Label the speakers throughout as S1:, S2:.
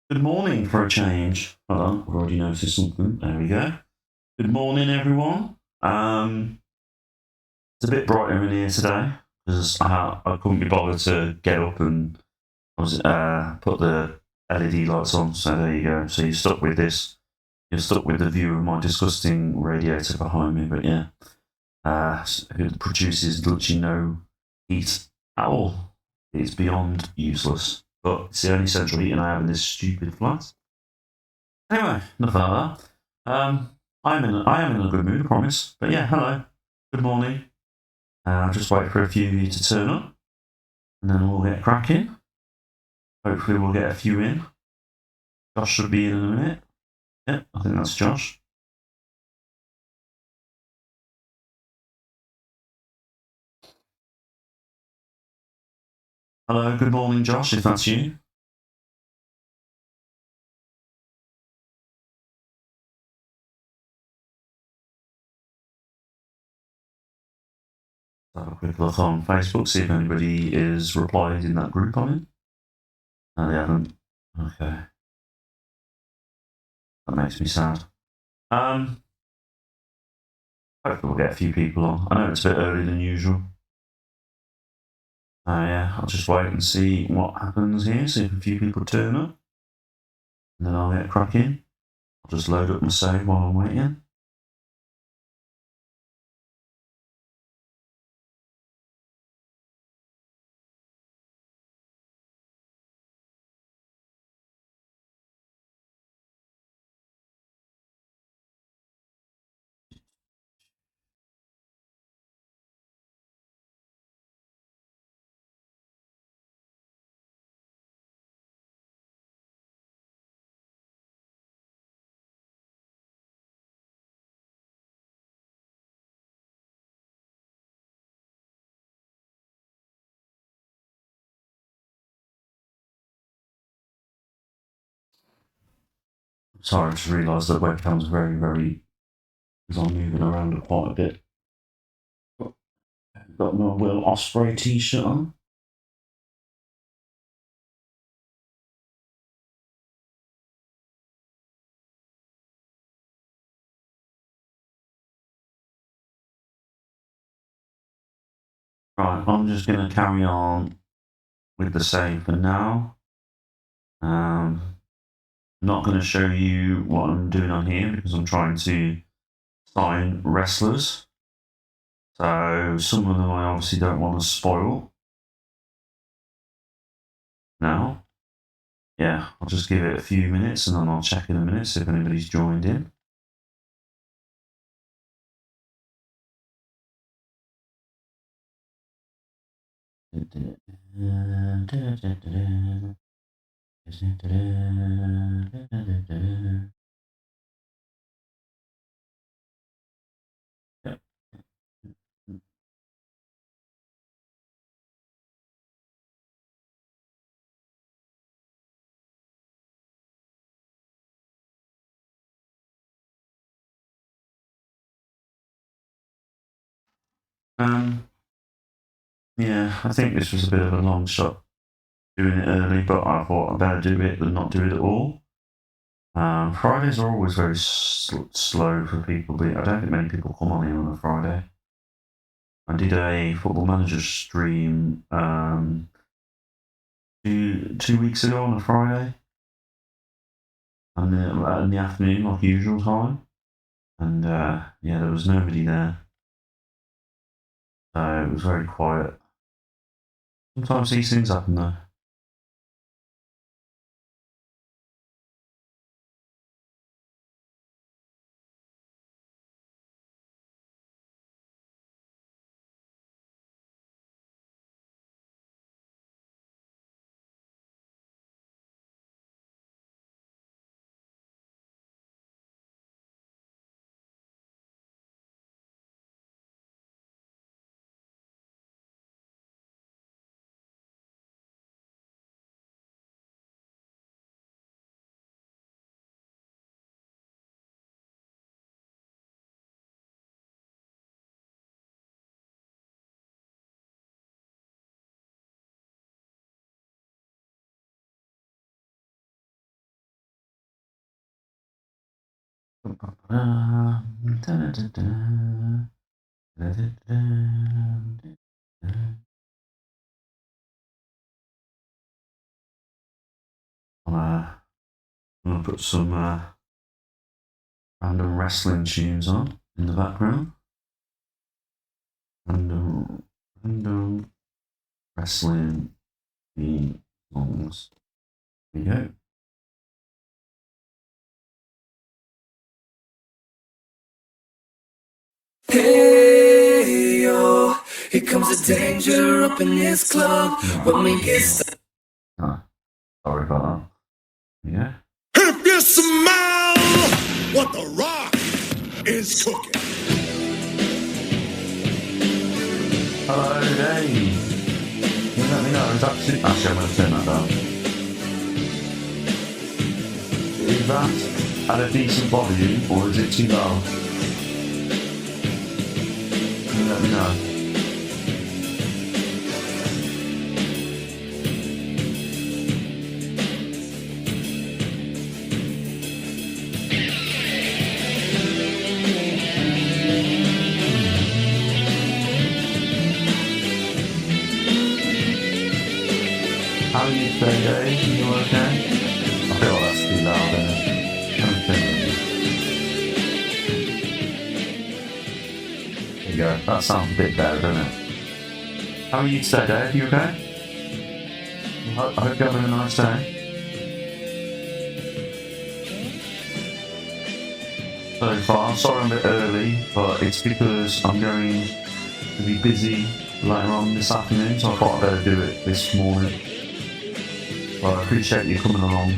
S1: Good morning for a change. Hold on, I've already noticed something. There we go. Good morning, everyone. It's a bit brighter in here today because I couldn't be bothered to get up and put the LED lights on. So there you go. So you're stuck with this. You're stuck with the view of my disgusting radiator behind me. But yeah, it produces literally no heat at all. It's beyond useless. But it's the only central heating I have in this stupid flat. Anyway, enough about that. I am in a good mood, I promise. But yeah, hello, good morning. I'll just wait for a few of you to turn up, and then we'll get cracking. Hopefully, we'll get a few in. Josh should be in a minute. Yep, I think that's Josh. Hello, good morning, Josh, if that's you. Have a quick look on Facebook, see if anybody is replied in that group on it. No, they haven't. Okay. That makes me sad. Hopefully we'll get a few people on. I know it's a bit earlier than usual. Yeah, I'll just wait and see what happens here, see if a few people turn up. And then I'll get cracking. I'll just load up my save while I'm waiting. Sorry, I just realised that webcam's very, because I'm moving around quite a bit. Got my Will Osprey t-shirt on. Right, I'm just going to carry on with the save for now. I'm not going to show you what I'm doing on here because I'm trying to sign wrestlers. So some of them I obviously don't want to spoil. Now, yeah, I'll just give it a few minutes and then I'll check in a minute, see if anybody's joined in. Yeah, I think this was a bit of a long shot doing it early, but I thought I'd better do it than not do it at all. Fridays are always very slow for people. I don't think many people come on here on a Friday. I did a Football Manager stream 2 weeks ago on a Friday, and in the afternoon, like usual time, and yeah, there was nobody there, so it was very quiet. Sometimes these things happen though. I'm gonna put some random wrestling tunes on in the background. Random wrestling theme songs. There you go.
S2: Hey yo, here comes the danger up in this club. When we get started.
S1: Sorry about that. Yeah.
S3: If you smell what the Rock is cooking.
S1: Hello, Dave. Can you let me know? Is that too... Actually, I'm going to turn that down. Is that at a decent volume or is it too loud? Can you let me know? How are you today, Dave? Are you okay? I feel like that's too loud, isn't it? There you go. That sounds a bit better, doesn't it? How are you today, Dave? You okay? I hope you're having a nice day. So far, sorry I'm a bit early, but it's because I'm going to be busy later on this afternoon, so I thought I'd better do it this morning. Well, I appreciate you coming along.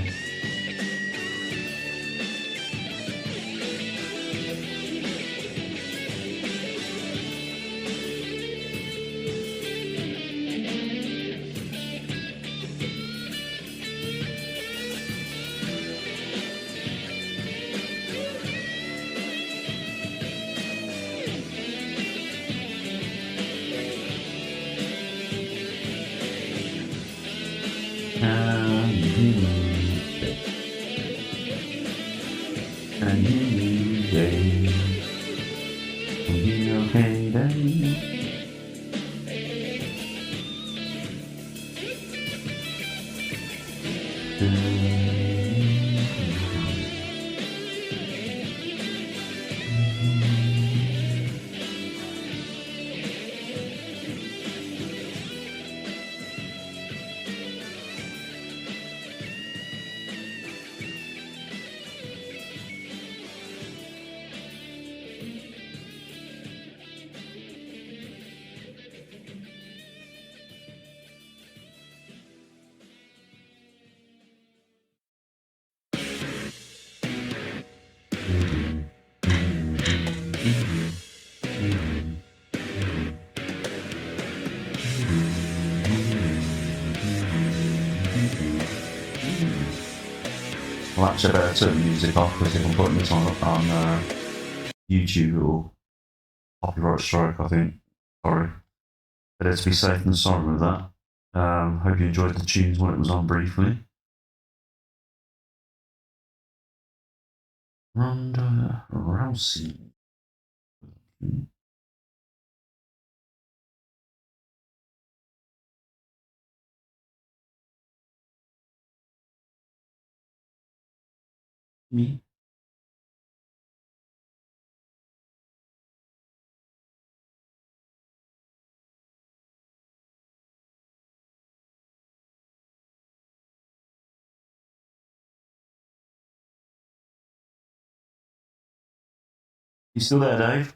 S1: Can you Dave? Are you okay, Dave? Well, actually, I better turn the music off because if I'm putting this on YouTube, it'll copyright strike, I think. Sorry. Better to be safe than sorry with that. Hope you enjoyed the tunes when it was on briefly. Ronda Rousey. Me? You still there, Dave?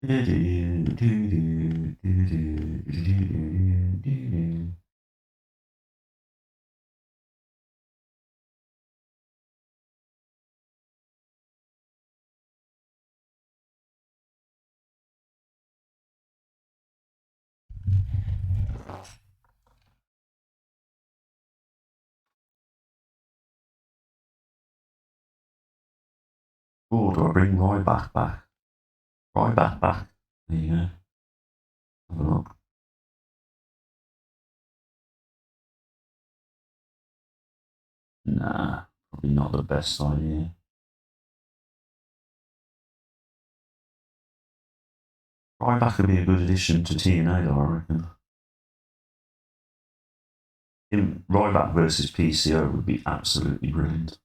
S1: Oh, do I bring Roy back? Roy back. There you go. Have a look. Nah, probably not the best idea. Ryback would be a good addition to TNA, though, I reckon. Ryback versus PCO would be absolutely brilliant.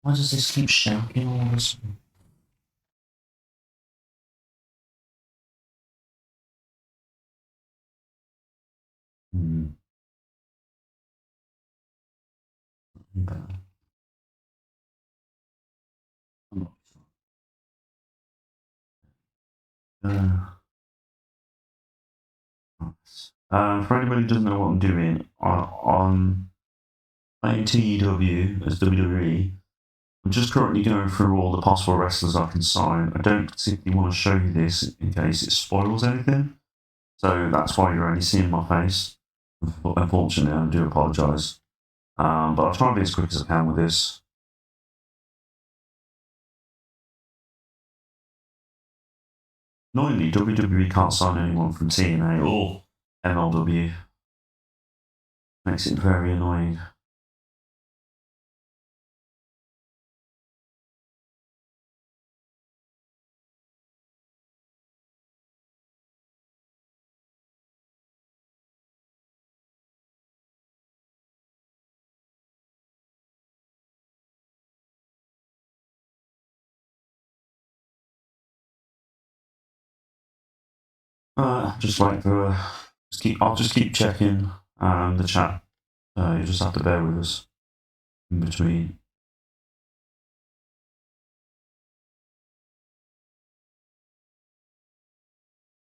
S1: Why does this keep shouting all this? For anybody who doesn't know what I'm doing, on playing TEW as WWE, I'm just currently going through all the possible wrestlers I can sign. I don't particularly want to show you this in case it spoils anything, so that's why you're only seeing my face. Unfortunately, I do apologise, but I'll try and be as quick as I can with this. Annoyingly, WWE can't sign anyone from TNA or MLW. Makes it very annoying. Just wait for. I'll just keep checking the chat. You just have to bear with us in between.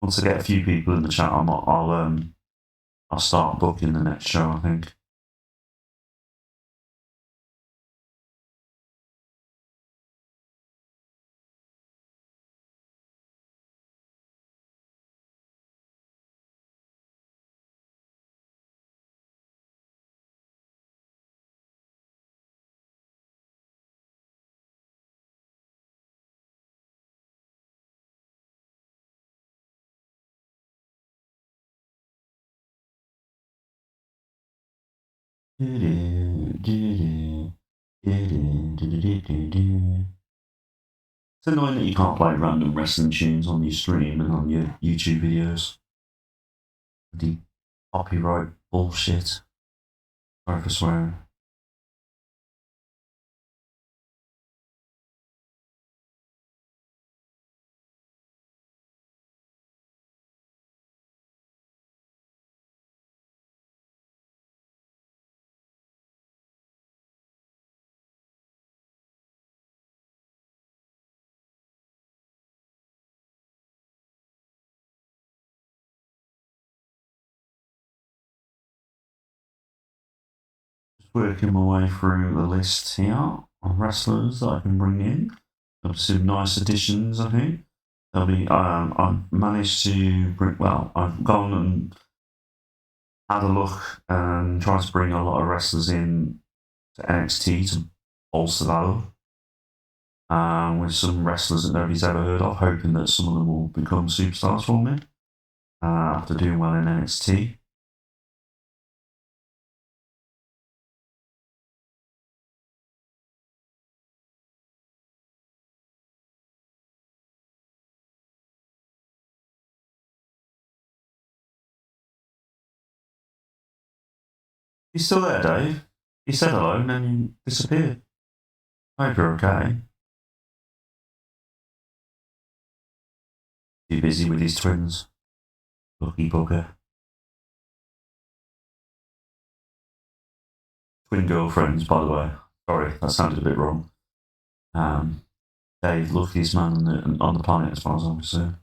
S1: Once I get a few people in the chat, I'll start booking the next show, I think. It's annoying that you can't play random wrestling tunes on your stream and on your YouTube videos. The copyright bullshit. Sorry for swearing. Just working my way through the list here of wrestlers that I can bring in. There's some nice additions, I think. There'll be. I've managed to bring. Well, I've gone and had a look and tried to bring a lot of wrestlers in to NXT to bolster that up. With some wrestlers that nobody's ever heard of, hoping that some of them will become superstars for me after doing well in NXT. You still there, Dave? You said hello and then you disappeared. I hope you're okay. Too busy with his twins. Lucky bugger. Twin girlfriends, by the way. Sorry, that sounded a bit wrong. Dave, luckiest man on the planet, as far as I'm concerned.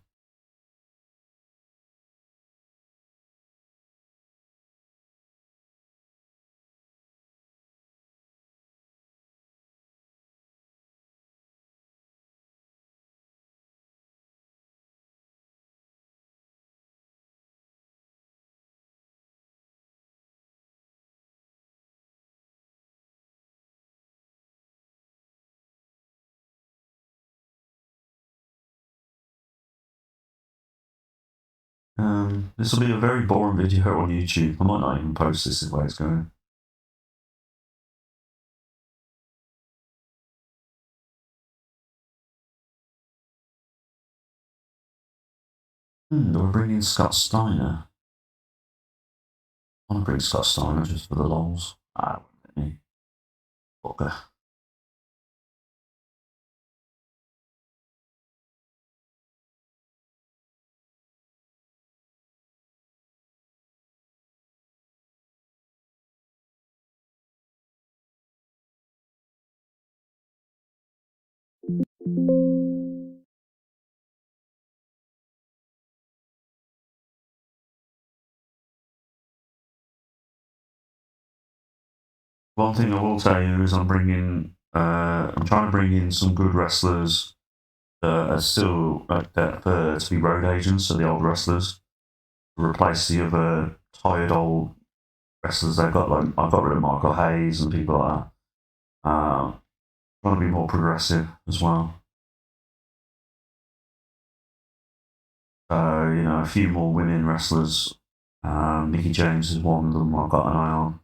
S1: This will be a very boring video on YouTube. I might not even post this the way it's going. We're bringing Scott Steiner. I want to bring Scott Steiner just for the lols. Ah, me. Bugger. One thing I will tell you is I'm trying to bring in some good wrestlers that are still to be road agents, so the old wrestlers, to replace the other tired old wrestlers they've got. Like I got rid of Michael Hayes and people like that. Trying to be more progressive as well. So a few more women wrestlers. Nikki James is one of them I've got an eye on.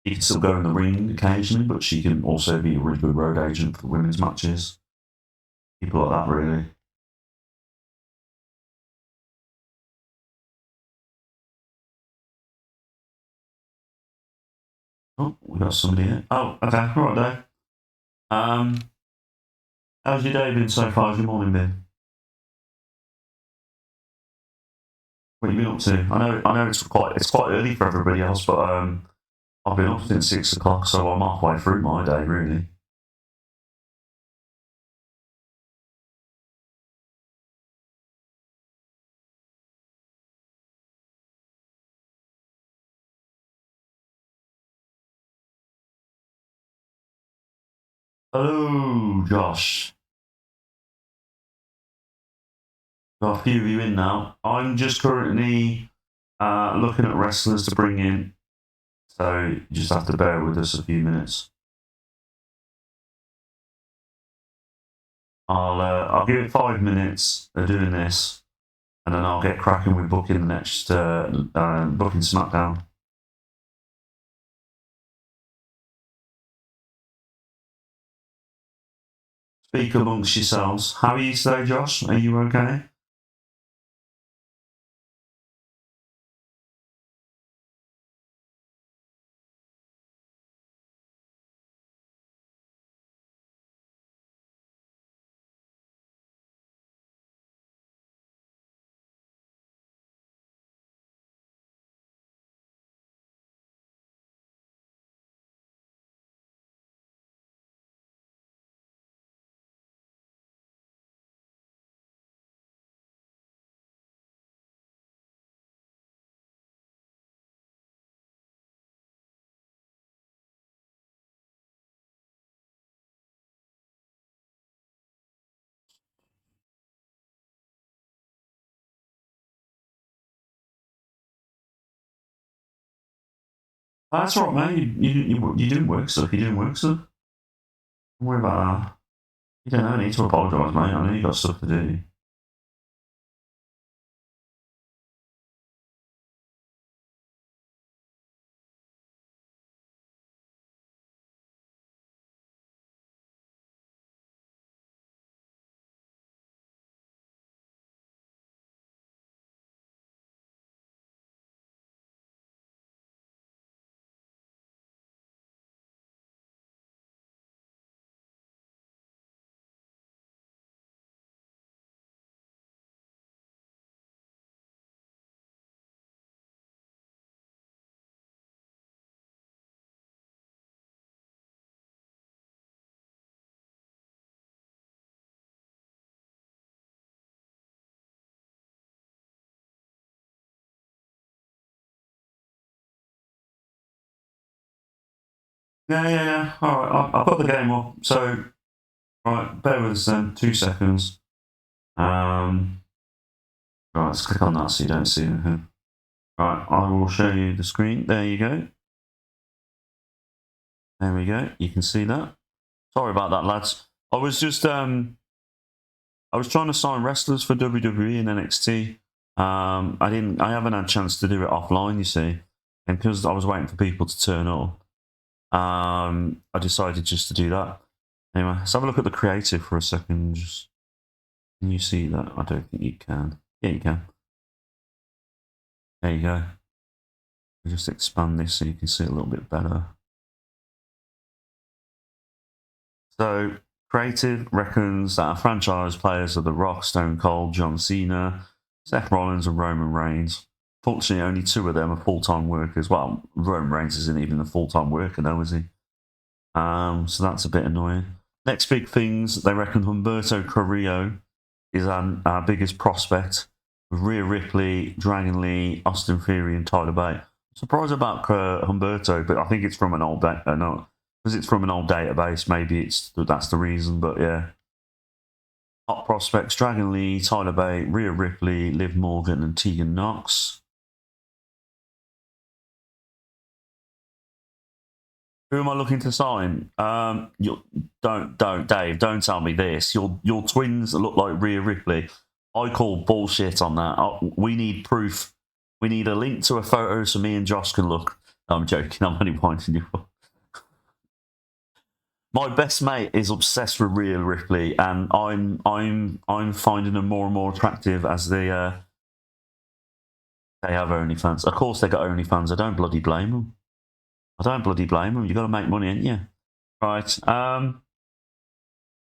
S1: She can still go in the ring occasionally, but she can also be a really good road agent for women's matches. People like that, really. Oh, we got somebody here. Oh, okay, right there. How's your day been so far? How's your morning been? What have you been up to? I know it's quite early for everybody else, but I've been up since 6 o'clock, so I'm halfway through my day, really. Hello, Josh. Got a few of you in now. I'm just currently looking at wrestlers to bring in, so you just have to bear with us a few minutes. I'll give it 5 minutes of doing this, and then I'll get cracking with booking the next booking SmackDown. Speak amongst yourselves. How are you today, Josh? Are you okay? That's right, man. You're doing work stuff. You're doing work stuff. Don't worry about that. You don't need to apologise, mate. I know you got stuff to do. Yeah. All right, I'll put the game up. So, right, bear with us then. 2 seconds. Right, let's click on that so you don't see anything. Right, I will show you the screen. There you go. There we go. You can see that. Sorry about that, lads. I was just I was trying to sign wrestlers for WWE and NXT. I haven't had a chance to do it offline, you see, and because I was waiting for people to turn up, I decided just to do that. Anyway, let's have a look at the creative for a second. Just, can you see that? I don't think you can. Yeah, you can. There you go. I'll just expand this so you can see it a little bit better. So, creative reckons that our franchise players are The Rock, Stone Cold, John Cena, Seth Rollins, and Roman Reigns. Fortunately, only 2 of them are full-time workers. Well, Roman Reigns isn't even a full-time worker, though, is he? So that's a bit annoying. Next big things, they reckon Humberto Carrillo is our biggest prospect. With Rhea Ripley, Dragon Lee, Austin Theory, and Tyler Bate. Surprised about Humberto, but I think it's from an old because it's from an old database. Maybe that's the reason. But yeah, hot prospects: Dragon Lee, Tyler Bate, Rhea Ripley, Liv Morgan, and Tegan Knox. Who am I looking to sign? Don't, Dave. Don't tell me this. Your twins look like Rhea Ripley. I call bullshit on that. We need proof. We need a link to a photo so me and Josh can look. No, I'm joking. I'm only pointing you. My best mate is obsessed with Rhea Ripley, and I'm finding them more and more attractive as they have OnlyFans. Of course, they got OnlyFans. I don't bloody blame them. I don't bloody blame them. You got to make money, ain't you? Right.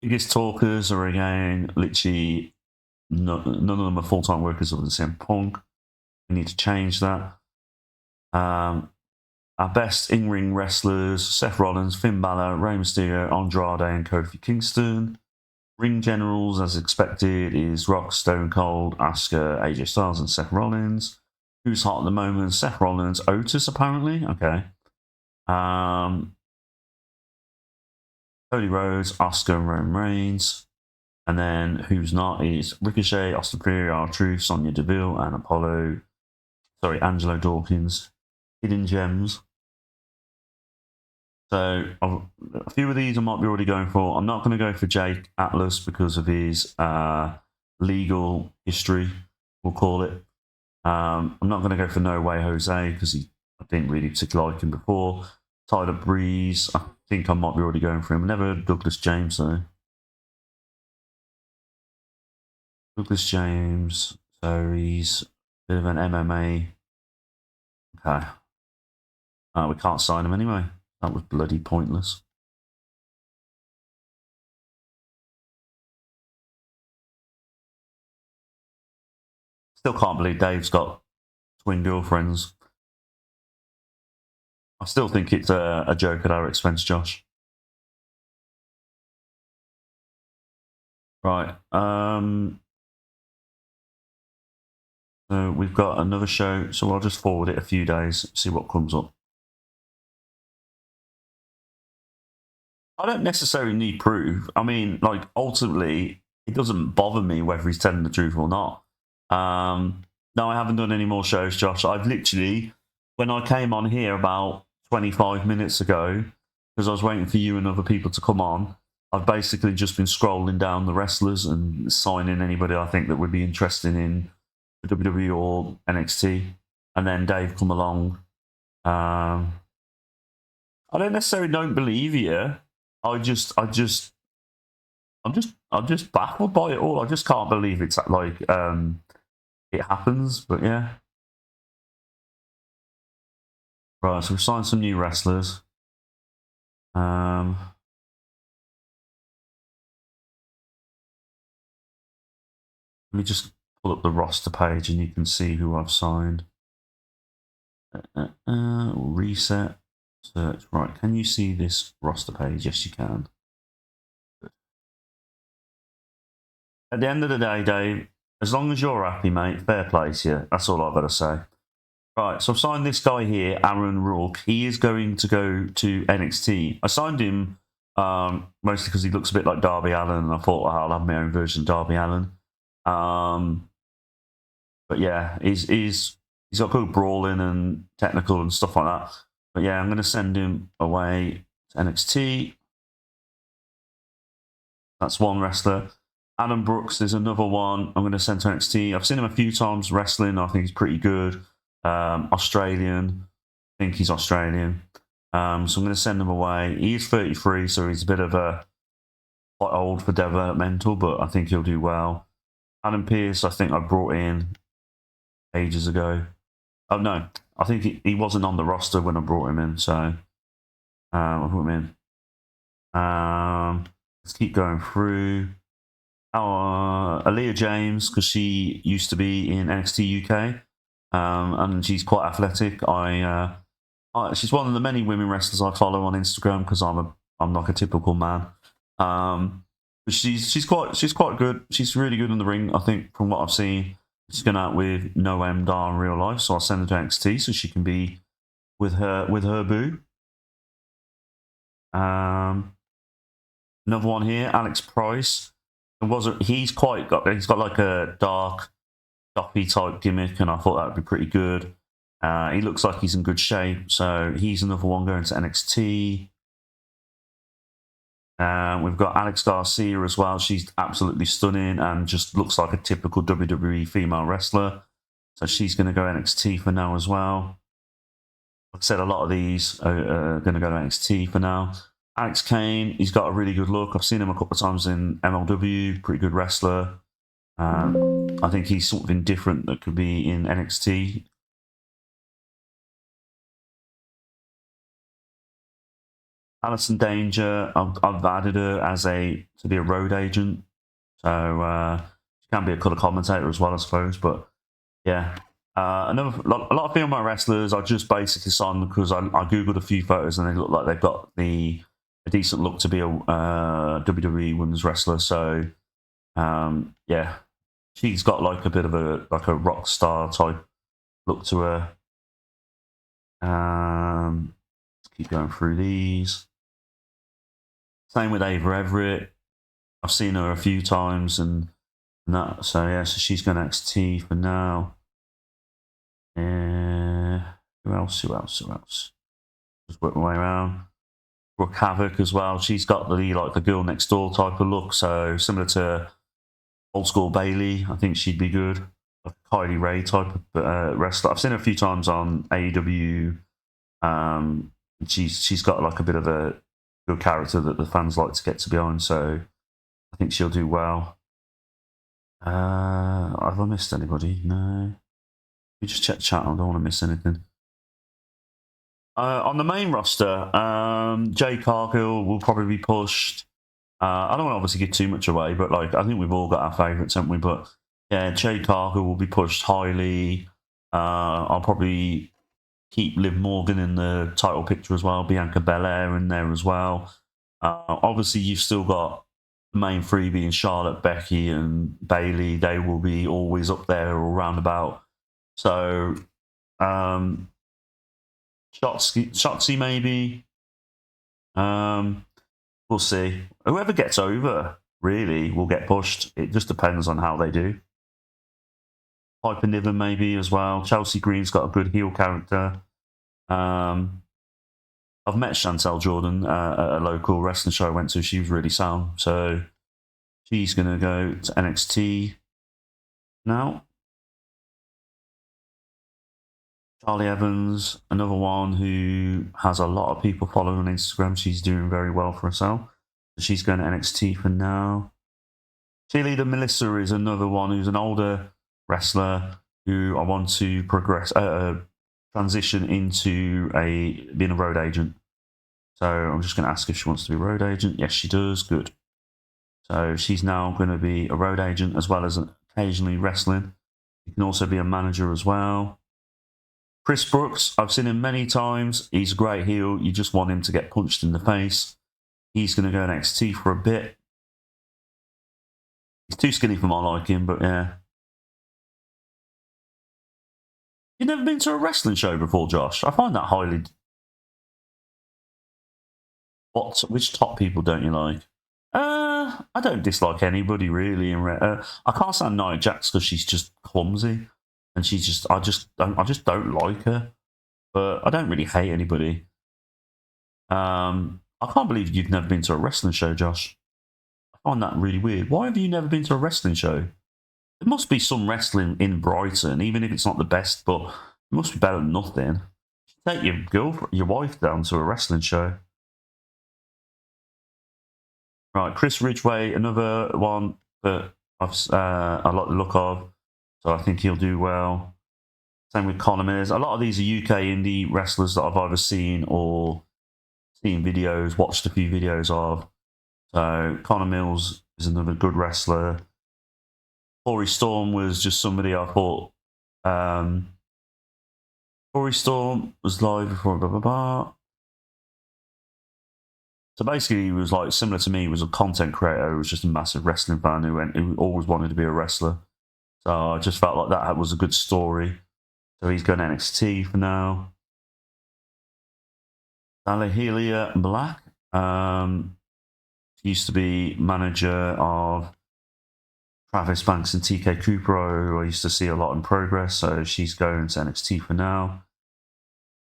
S1: Biggest talkers are again literally none of them are full time workers other than CM Punk. We need to change that. Our best in-ring wrestlers: Seth Rollins, Finn Balor, Rey Mysterio, Andrade, and Kofi Kingston. Ring generals, as expected, is Rock, Stone Cold, Asuka, AJ Styles, and Seth Rollins. Who's hot at the moment? Seth Rollins, Otis, apparently. Okay. Cody Rhodes, Asuka, and Roman Reigns. And then who's not is Ricochet, Austin Theory, R-Truth, Sonya Deville, and Angelo Dawkins. Hidden gems. So a few of these I might be already going for. I'm not going to go for Jake Atlas because of his legal history, we'll call it. I'm not going to go for No Way Jose because I didn't really particularly like him before. Tyler Breeze, I think I might be already going for him. Never Douglas James though. Douglas James, so he's a bit of an MMA. Okay. We can't sign him anyway. That was bloody pointless. Still can't believe Dave's got twin girlfriends. I still think it's a joke at our expense, Josh. Right. So we've got another show, so I'll just forward it a few days, see what comes up. I don't necessarily need proof. I mean, like, ultimately, it doesn't bother me whether he's telling the truth or not. No, I haven't done any more shows, Josh. I've literally, when I came on here about 25 minutes ago, because I was waiting for you and other people to come on, I've basically just been scrolling down the wrestlers and signing anybody I think that would be interested in WWE or NXT. And then Dave come along. I don't necessarily don't believe you. I'm just baffled by it all. I just can't believe it's like it happens. But yeah. Right, so we've signed some new wrestlers. Let me just pull up the roster page and you can see who I've signed. Reset, search. Right, can you see this roster page? Yes, you can. At the end of the day, Dave, as long as you're happy, mate, fair play to you. That's all I've got to say. Right, so I've signed this guy here, Aaron Rourke. He is going to go to NXT. I signed him mostly because he looks a bit like Darby Allin, and I thought, well, I'll have my own version of Darby Allin. But yeah, he's got good brawling and technical and stuff like that. But yeah, I'm going to send him away to NXT. That's one wrestler. Adam Brooks is another one I'm going to send to NXT. I've seen him a few times wrestling. I think he's pretty good. Australian. I think he's Australian. So I'm going to send him away. He is 33, so he's a bit of a quite old for developmental, but I think he'll do well. Adam Pearce, I think I brought in ages ago. Oh no, I think he wasn't on the roster when I brought him in, so I put him in. Let's keep going through. Aaliyah James, because she used to be in NXT UK, and she's quite athletic. She's one of the many women wrestlers I follow on Instagram because I'm like a typical man. But she's quite good. She's really good in the ring. I think from what I've seen, she's going out with Noam Dar in real life, so I'll send her to NXT so she can be with her boo. Another one here, Alex Price. He's got like a dark, doppy type gimmick, and I thought that would be pretty good. He looks like he's in good shape, so he's another one going to NXT. We've got Alex Garcia as well. She's absolutely stunning and just looks like a typical WWE female wrestler. So she's going to go NXT for now as well. Like I said, a lot of these are going to go to NXT for now. Alex Kane, he's got a really good look. I've seen him a couple of times in MLW, pretty good wrestler. I think he's sort of indifferent that could be in NXT. Alison Danger, I've added her to be a road agent. So she can be a colour commentator as well, I suppose. But yeah. A lot of female wrestlers, I just basically signed them because I Googled a few photos and they look like they've got a decent look to be a WWE women's wrestler. So, yeah, she's got like a bit of a rock star type look to her. Let's keep going through these. Same with Ava Everett. I've seen her a few times and that. So yeah, so she's going to NXT for now. Who else? Just work my way around. Brooke Havoc as well. She's got the girl next door type of look, so similar to old school Bailey. I think she'd be good. Like a Kylie Ray type of wrestler. I've seen her a few times on AEW. She's got like a bit of a good character that the fans like to get to behind, so I think she'll do well. Have I missed anybody? No. Let me just check chat. I don't want to miss anything. On the main roster, Jay Cargill will probably be pushed. I don't want to obviously give too much away, but like I think we've all got our favourites, haven't we? But yeah, Jay Cargill will be pushed highly. I'll probably keep Liv Morgan in the title picture as well. Bianca Belair in there as well. Obviously, you've still got the main three being Charlotte, Becky, and Bailey. They will be always up there or roundabout. So, Shotzi maybe. We'll see. Whoever gets over, really, will get pushed. It just depends on how they do. Piper Niven maybe as well. Chelsea Green's got a good heel character. I've met Chantel Jordan at a local wrestling show I went to. She was really sound. So she's going to go to NXT now. Charlie Evans, another one who has a lot of people following on Instagram. She's doing very well for herself. She's going to NXT for now. Cheerleader Melissa is another one who's an older wrestler who I want to transition into being a road agent. So I'm just going to ask if she wants to be a road agent. Yes, she does. Good. So she's now going to be a road agent as well as occasionally wrestling. She can also be a manager as well. Chris Brooks, I've seen him many times. He's a great heel. You just want him to get punched in the face. He's going to go NXT for a bit. He's too skinny for my liking, but yeah. You've never been to a wrestling show before, Josh? I find that highly. Which top people don't you like? I don't dislike anybody really. I can't stand Nia Jax because she's just clumsy, and I just don't like her. But I don't really hate anybody. I can't believe you've never been to a wrestling show, Josh. I find that really weird. Why have you never been to a wrestling show? There must be some wrestling in Brighton, even if it's not the best, but it must be better than nothing. Take your wife down to a wrestling show. Right, Chris Ridgway, another one that I like the look of, so I think he'll do well. Same with Conor Mills. A lot of these are UK indie wrestlers that I've either seen or seen videos, watched a few videos of. So Conor Mills is another good wrestler. Corey Storm was just somebody I thought. Corey Storm was live before blah blah blah. So basically, he was like similar to me. He was a content creator. He was just a massive wrestling fan who always wanted to be a wrestler. So I just felt like that was a good story. So he's going NXT for now. Alahelia Black used to be manager of Travis Banks and TK Cooper, who I used to see a lot in Progress. So she's going to NXT for now.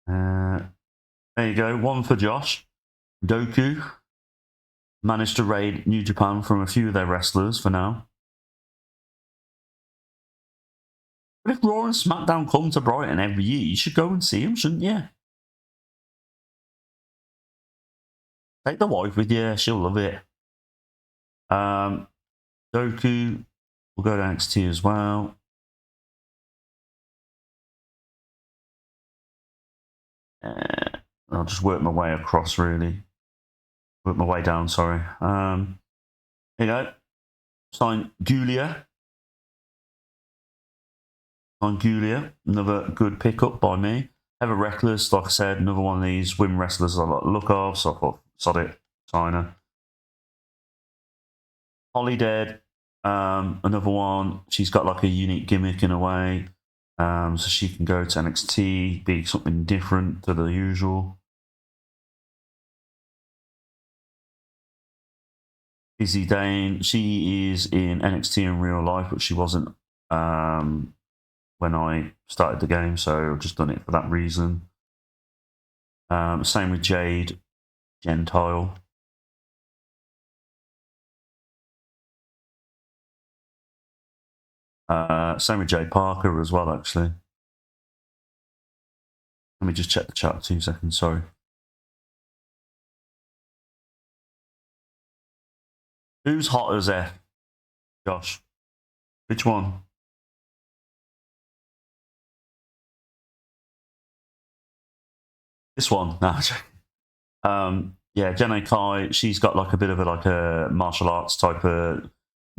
S1: There you go. One for Josh. Doku managed to raid New Japan from a few of their wrestlers for now. But if Raw and SmackDown come to Brighton every year, you should go and see them, shouldn't you? Take the wife with you, she'll love it. Doku will go to NXT as well. I'll just work my way across, really. Work my way down, sorry. Here you go. Sign Gulia. Another good pickup by me. Heather Reckless, like I said, another one of these women wrestlers I like the look of, so I thought, sod it, sign her. Holly Dead, another one. She's got like a unique gimmick in a way, so she can go to NXT, be something different to the usual. Izzy Dane, she is in NXT in real life, but she wasn't when I started the game, so I've just done it for that reason. Same with Jade Gentile. Same with Jade Parker as well, actually. Let me just check the chat 2 seconds, sorry. Who's hot as F? Josh? Which one? This one? No, yeah, Jenna Kai, she's got like a bit of a martial arts type of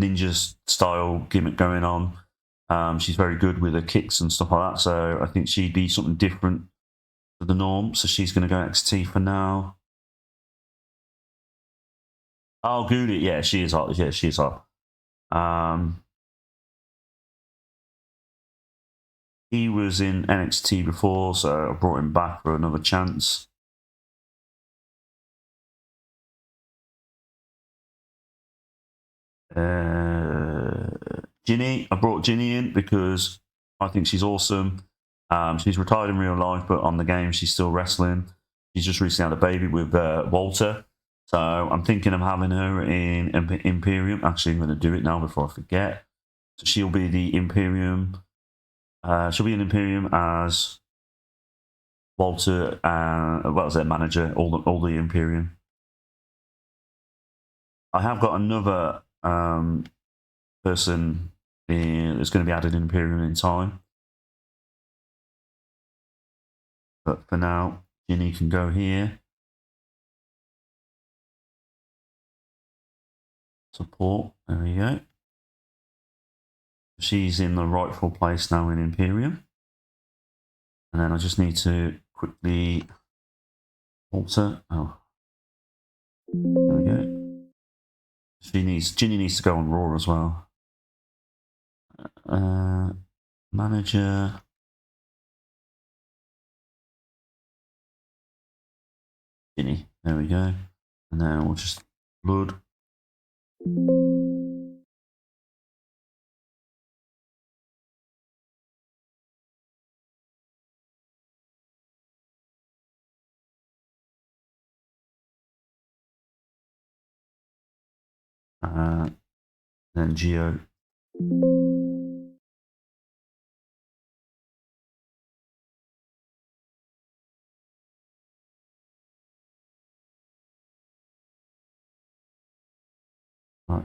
S1: ninja style gimmick going on. She's very good with her kicks and stuff like that, so I think she'd be something different to the norm. So she's going to go NXT for now. Oh, Goody, yeah, she is hot. Yeah, she is hot. He was in NXT before, so I brought him back for another chance. Ginny, I brought Ginny in because I think she's awesome. She's retired in real life, but on the game, she's still wrestling. She's just recently had a baby with Walter. So I'm thinking of having her in Imperium. Actually, I'm going to do it now before I forget. So she'll be the Imperium. She'll be in Imperium as Walter, their manager, all the Imperium. I have got another person that's going to be added in Imperium in time. But for now, Ginny can go here. Support, there we go. She's in the rightful place now in Imperium. And then I just need to quickly alter. Oh, there we go. Ginny needs to go on Raw as well. Manager. Ginny. There we go. And then we'll just blood. Then Geo. Right.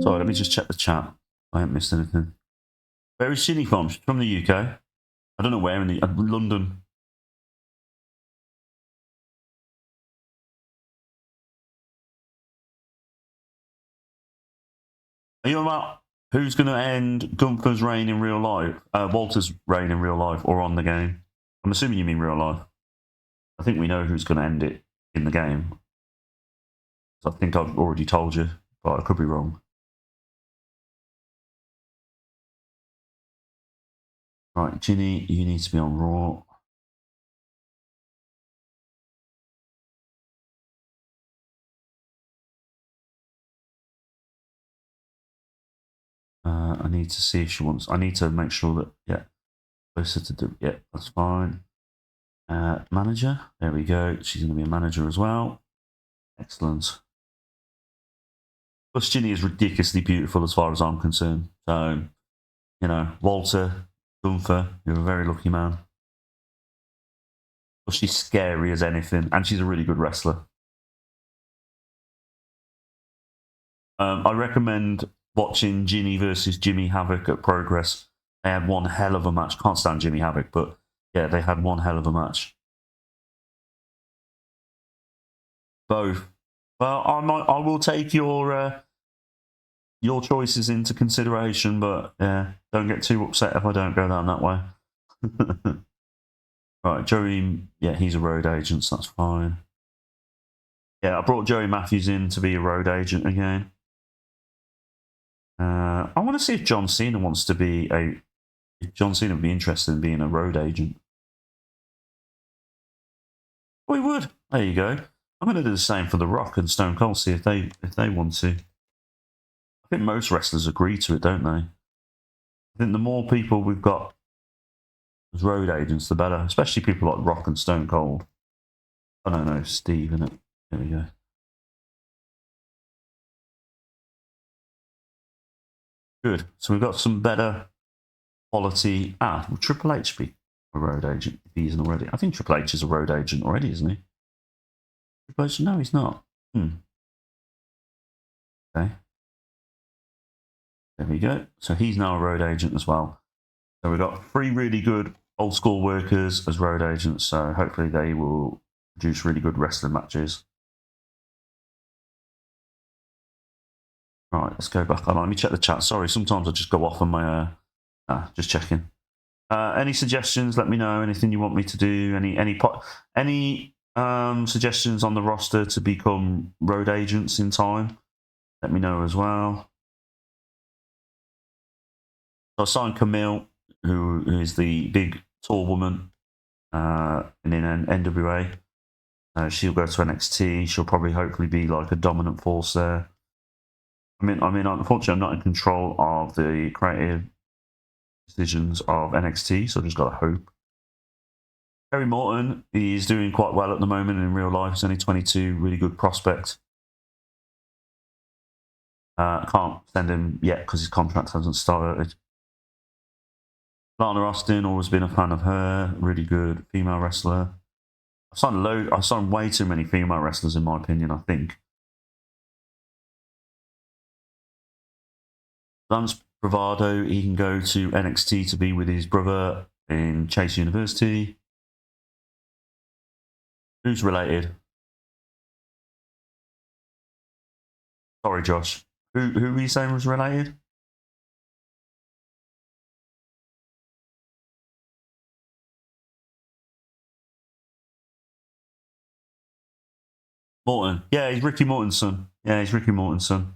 S1: Sorry, let me just check the chat. I haven't missed anything. Where is Ginny from? She's from the UK. I don't know where in the London. Are you about who's going to end Gunther's reign in real life? Walter's reign in real life or on the game? I'm assuming you mean real life. I think we know who's going to end it in the game. So I think I've already told you, but I could be wrong. Right, Ginny, you need to be on Raw. I need to see if she wants. I need to make sure that, yeah, closer to do. Yeah, that's fine. Manager, there we go. She's going to be a manager as well. Excellent. Plus, Ginny is ridiculously beautiful as far as I'm concerned. So, you know, Walter, Gunther, you're a very lucky man. Plus, she's scary as anything, and she's a really good wrestler. I recommend watching Ginny versus Jimmy Havoc at Progress. They had one hell of a match. Can't stand Jimmy Havoc, but yeah, they had one hell of a match. Both. Well, I will take your choices into consideration, but yeah, don't get too upset if I don't go down that way. Right, Joey, yeah, he's a road agent, so that's fine. Yeah, I brought Joey Matthews in to be a road agent again. I want to see if John Cena wants to be a. If John Cena would be interested in being a road agent. Oh, he would. There you go. I'm going to do the same for The Rock and Stone Cold. See if they want to. I think most wrestlers agree to it, don't they? I think the more people we've got as road agents, the better. Especially people like Rock and Stone Cold. I don't know, Steve, innit? There we go. Good. So we've got some better quality. Will Triple H be a road agent if he isn't already? I think Triple H is a road agent already, isn't he? Triple H? No, he's not. Okay. There we go. So he's now a road agent as well. So we've got 3 really good old school workers as road agents. So hopefully they will produce really good wrestling matches. Right, let's go back on. Let me check the chat. Sorry, sometimes I just go off on my. Just checking. Any suggestions? Let me know. Anything you want me to do? Any suggestions on the roster to become road agents in time? Let me know as well. So I signed Camille, who is the big tall woman in NWA. She'll go to NXT. She'll probably hopefully be like a dominant force there. I mean, unfortunately, I'm not in control of the creative decisions of NXT, so I've just got to hope. Terry Morton is doing quite well at the moment in real life. He's only 22, really good prospect. Can't send him yet because his contract hasn't started. Lana Austin, always been a fan of her. Really good female wrestler. I've signed way too many female wrestlers in my opinion, I think. Lance Bravado, he can go to NXT to be with his brother in Chase University. Who's related? Sorry, Josh. Who were you saying was related? Morton. Yeah, he's Ricky Morton's son. Yeah, he's Ricky Morton's son.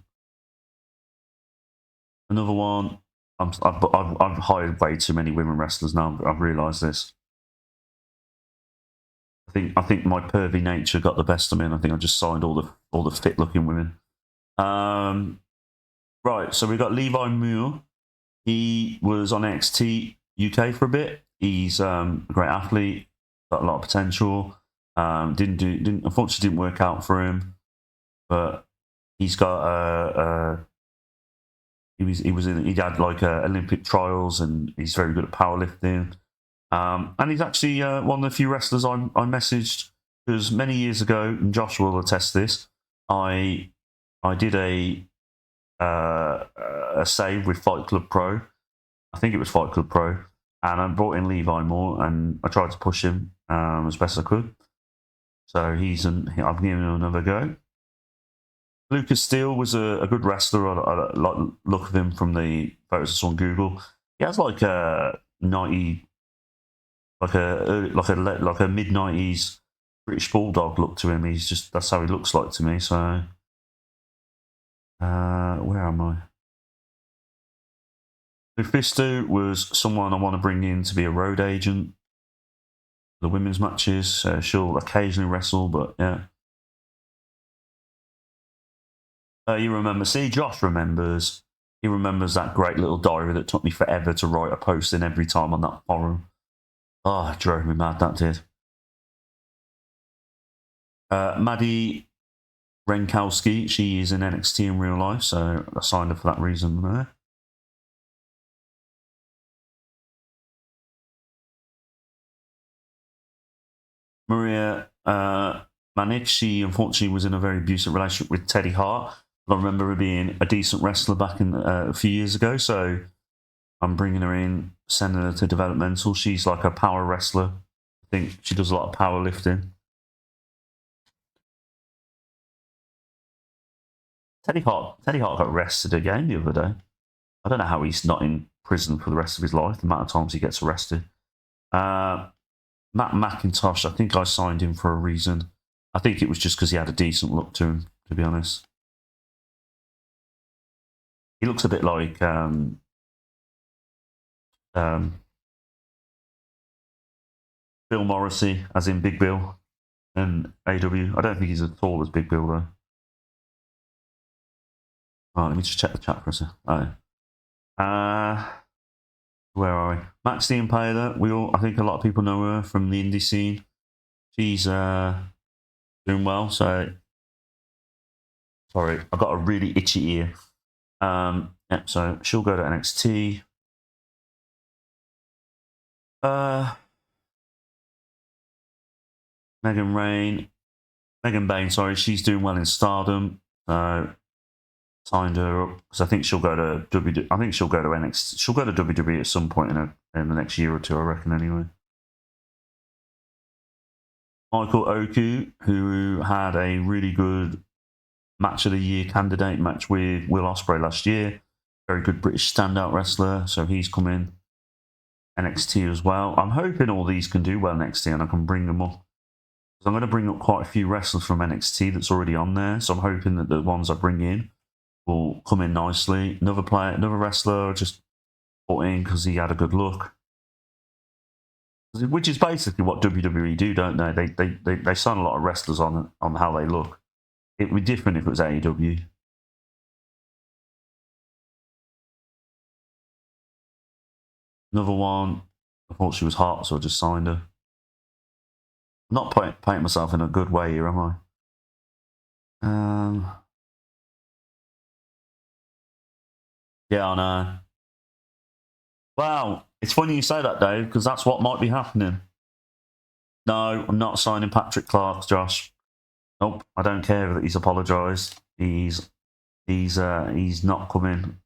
S1: Another one. I've hired way too many women wrestlers now. I've realised this. I think my pervy nature got the best of me, and I think I just signed all the fit looking women. Right, so we got Levi Moore. He was on NXT UK for a bit. He's a great athlete, got a lot of potential. Unfortunately didn't work out for him, but he's got he had like Olympic trials, and he's very good at powerlifting. And he's actually one of the few wrestlers I messaged, because many years ago, and Josh will attest this, I did a save with Fight Club Pro. I think it was Fight Club Pro, and I brought in Levi Moore, and I tried to push him as best I could. So I've given him another go. Lucas Steele was a good wrestler. I like the look of him from the photos I saw on Google. He has like a 90, like a mid-90s British Bulldog look to him. That's how he looks like to me. So where am I? Lufisto was someone I want to bring in to be a road agent. The women's matches. She'll occasionally wrestle, but yeah. You remember? See, Josh remembers. He remembers that great little diary that took me forever to write a post in every time on that forum. Oh, it drove me mad, that did. Maddie Renkowski, she is in NXT in real life, so I signed her for that reason there. Maria Manic, she unfortunately was in a very abusive relationship with Teddy Hart. I remember her being a decent wrestler back in a few years ago, so I'm bringing her in, sending her to developmental. She's like a power wrestler. I think she does a lot of powerlifting. Teddy Hart got arrested again the other day. I don't know how he's not in prison for the rest of his life, the amount of times he gets arrested. Matt McIntosh, I think I signed him for a reason. I think it was just because he had a decent look to him, to be honest. He looks a bit like Phil Morrissey, as in Big Bill and AW. I don't think he's as tall as Big Bill, though. Right, let me just check the chat for a second. Where are we? Max the Impaler. I think a lot of people know her from the indie scene. She's doing well. So, sorry, I've got a really itchy ear. Yeah, so she'll go to NXT. Megan Bain, sorry, she's doing well in Stardom. So signed her up because I think she'll go to WWE. I think she'll go to NXT. She'll go to WWE at some point in the next year or two, I reckon. Anyway. Michael Oku, who had a really good match of the year candidate match with Will Ospreay last year. Very good British standout wrestler, so he's coming NXT as well. I'm hoping all these can do well NXT and I can bring them up. I'm going to bring up quite a few wrestlers from NXT that's already on there, so I'm hoping that the ones I bring in will come in nicely. Another wrestler I just brought in because he had a good look. Which is basically what WWE do, don't they? They sign a lot of wrestlers on how they look. It would be different if it was AEW. Another one, I thought she was hot, so I just signed her. I'm not painting myself in a good way here, am I? Yeah, I know. Wow, it's funny you say that, Dave, because that's what might be happening. No, I'm not signing Patrick Clark, Josh. Nope, I don't care that he's apologised. He's not coming.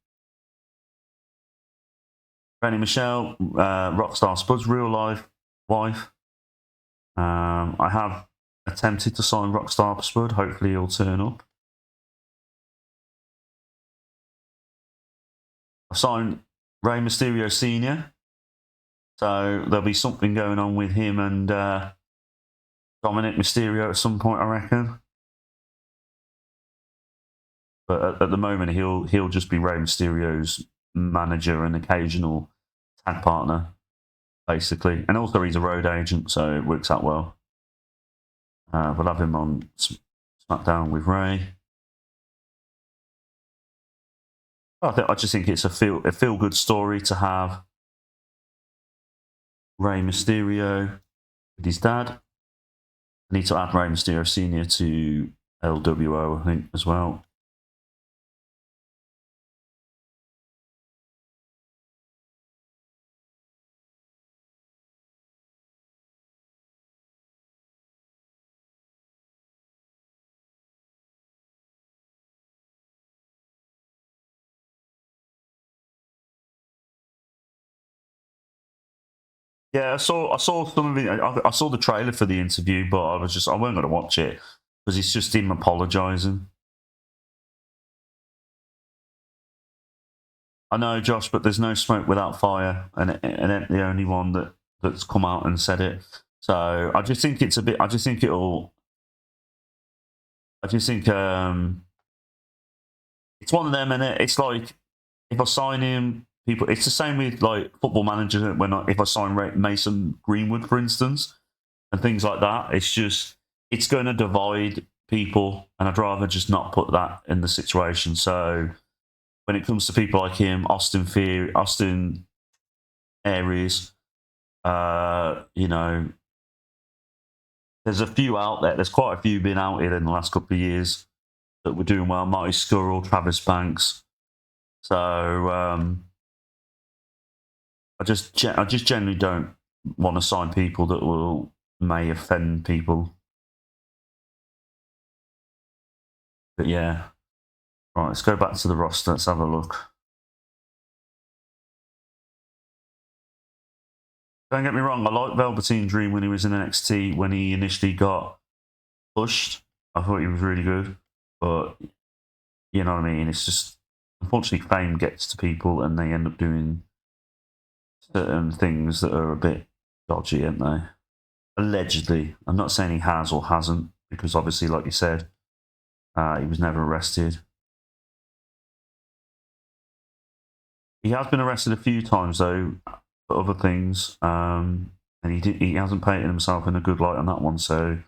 S1: Benny Michelle, Rockstar Spud's real life wife. I have attempted to sign Rockstar Spud. Hopefully he'll turn up. I signed Rey Mysterio Sr. So there'll be something going on with him and Dominic Mysterio at some point, I reckon. But at the moment, he'll just be Rey Mysterio's manager and occasional tag partner, basically. And also he's a road agent, so it works out well. We'll have him on SmackDown with Ray. I just think it's a feel good story to have Rey Mysterio with his dad. I need to add Rey Mysterio Senior to LWO, I think, as well. Yeah, I saw some of it. I saw the trailer for the interview, but I wasn't going to watch it because it's just him apologising. I know, Josh, but there's no smoke without fire, and the only one that's come out and said it. So I just think it's a bit. I just think it's one of them, and it's like if I sign him, people. It's the same with like Football Manager if I sign Mason Greenwood, for instance, and things like that. It's going to divide people, and I'd rather just not put that in the situation. So when it comes to people like him, Austin Aries, you know, there's a few out there. There's quite a few been out here in the last couple of years that were doing well. Marty Scurll, Travis Banks. So I just generally don't want to sign people that may offend people. But yeah, right. Let's go back to the roster. Let's have a look. Don't get me wrong. I liked Velveteen Dream when he was in NXT. When he initially got pushed, I thought he was really good. But you know what I mean. It's just unfortunately fame gets to people, and they end up doing certain things that are a bit dodgy, aren't they? Allegedly. I'm not saying he has or hasn't, because obviously, like you said, he was never arrested. He has been arrested a few times, though, for other things, and he hasn't painted himself in a good light on that one, so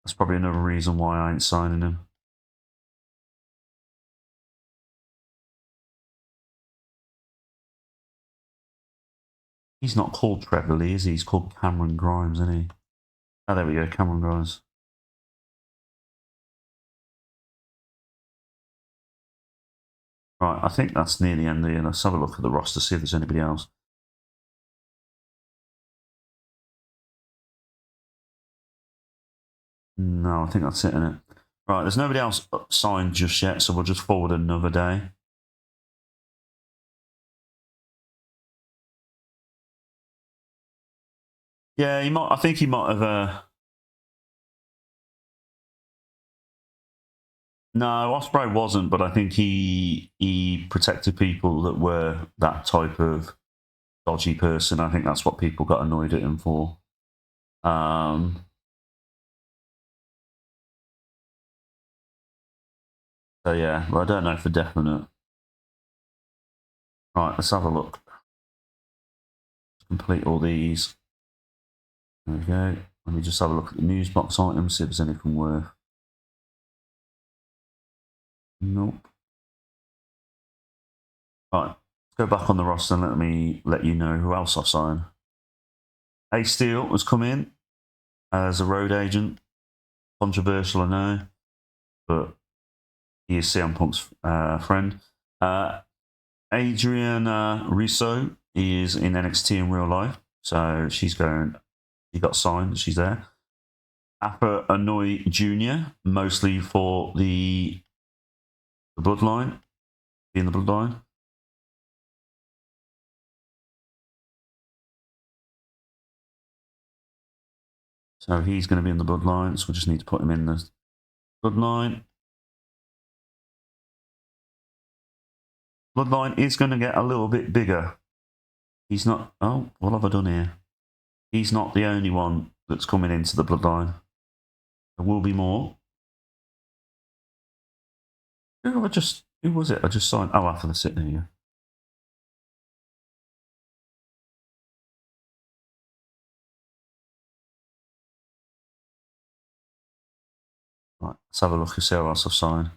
S1: that's probably another reason why I ain't signing him. He's not called Trevor Lee, is he? He's called Cameron Grimes, isn't he? Oh, there we go, Cameron Grimes. Right, I think that's near the end here. Let's have a look at the roster, see if there's anybody else. No, I think that's it, innit? Right, there's nobody else signed just yet, so we'll just forward another day. Yeah, I think he might have. No, Osprey wasn't, but I think he protected people that were that type of dodgy person. I think that's what people got annoyed at him for. So yeah, well, I don't know for definite. Right, let's have a look. Complete all these. There we go. Let me just have a look at the news box items, see if there's anything worth. Nope. Right, let's go back on the roster and let you know who else I've signed. Ace Steel has come in as a road agent. Controversial, I know, but he is CM Punk's friend. Adriana Russo is in NXT in real life, so she got signed, she's there. Appa Anoy Jr., mostly for the bloodline, being the bloodline. So he's going to be in the bloodline, so we just need to put him in the bloodline. Bloodline is going to get a little bit bigger. He's not. Oh, what have I done here? He's not the only one that's coming into the bloodline. There will be more. Who was it? I just signed. Oh, after the sit there, yeah. Right, let's have a look and see what else I've signed.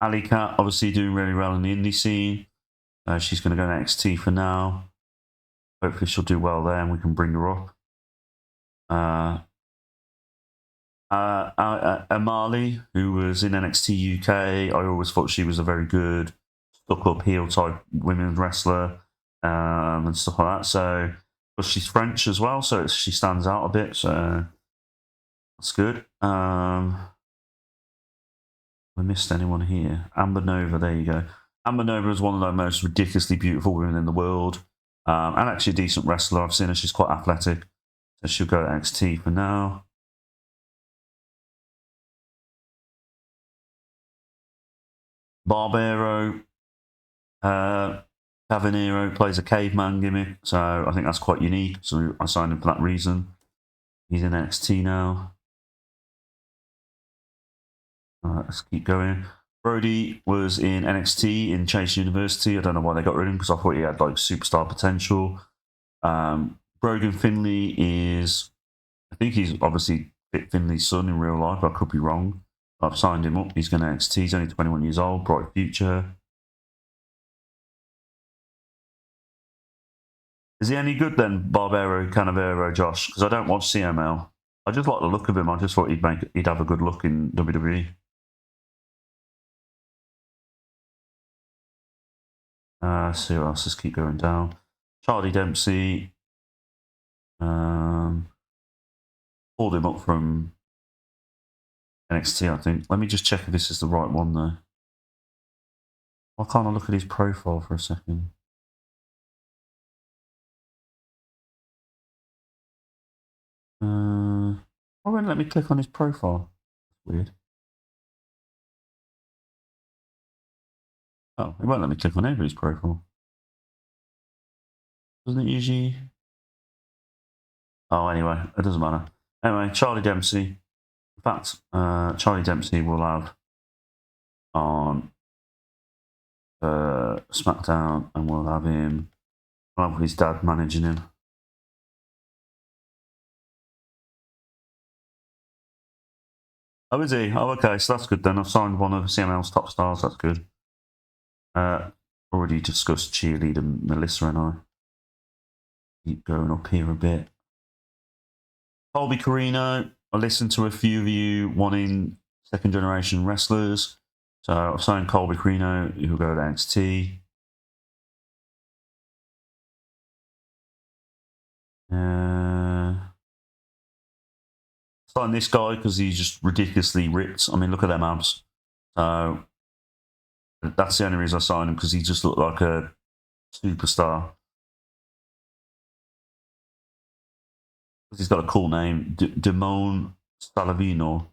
S1: Ali Cat, obviously doing really well in the indie scene. She's going to go to NXT for now. Hopefully she'll do well there and we can bring her up. Amali, who was in NXT UK, I always thought she was a very good stuck-up heel type women's wrestler and stuff like that. So, but she's French as well, so she stands out a bit. So that's good. We missed anyone here. Amber Nova, there you go. Amber Nova is one of the most ridiculously beautiful women in the world, and actually a decent wrestler. I've seen her; she's quite athletic, so she'll go to NXT for now. Barbero, Cavanero plays a caveman gimmick, so I think that's quite unique. So I signed him for that reason. He's in NXT now. Let's keep going. Brody was in NXT in Chase University. I don't know why they got rid of him because I thought he had like superstar potential. Brogan Finley is, I think he's obviously Finley's son in real life. I could be wrong. I've signed him up. He's going to NXT. He's only 21 years old. Bright future. Is he any good then, Barbero Canavero, Josh? Because I don't watch CML. I just like the look of him. I just thought he'd have a good look in WWE. See what else. Let's keep going down. Charlie Dempsey. Pulled him up from NXT, I think. Let me just check if this is the right one, though. Why can't I look at his profile for a second? Why won't it let me click on his profile? Weird. Oh, it won't let me click on anybody's profile. Doesn't it usually? Oh, anyway, it doesn't matter. Anyway, Charlie Dempsey. In fact, Charlie Dempsey will have on SmackDown, and we'll have him. We'll have his dad managing him. Oh, is he? Oh, okay, so that's good then. I've signed one of CML's top stars. That's good. Already discussed cheerleader Melissa and I. Keep going up here a bit. Colby Carino. I listened to a few of you wanting second generation wrestlers. So I've signed Colby Carino, who'll go to NXT. Signed this guy because he's just ridiculously ripped. I mean, look at them abs. So that's the only reason I signed him, because he just looked like a superstar. He's got a cool name, Damone Salavino.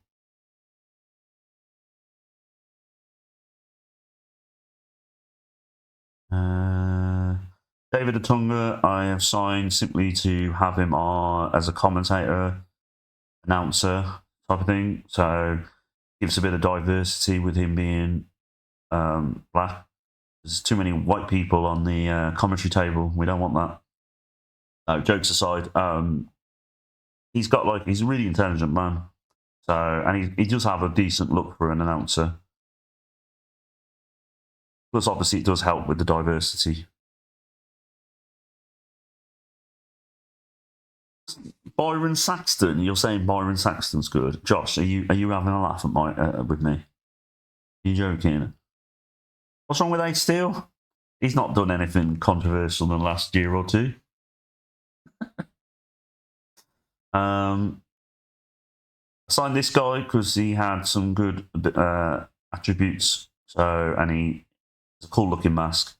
S1: David Otunga, I have signed simply to have him on as a commentator, announcer type of thing. So gives a bit of diversity with him being black. There's too many white people on the commentary table. We don't want that. No, jokes aside, he's a really intelligent man. So, and he does have a decent look for an announcer. Plus, obviously, it does help with the diversity. Byron Saxton, you're saying Byron Saxton's good. Josh, are you having a laugh at with me? Are you joking? What's wrong with Ace Steel? He's not done anything controversial in the last year or two. Signed this guy because he had some good attributes. So, and he's a cool looking mask.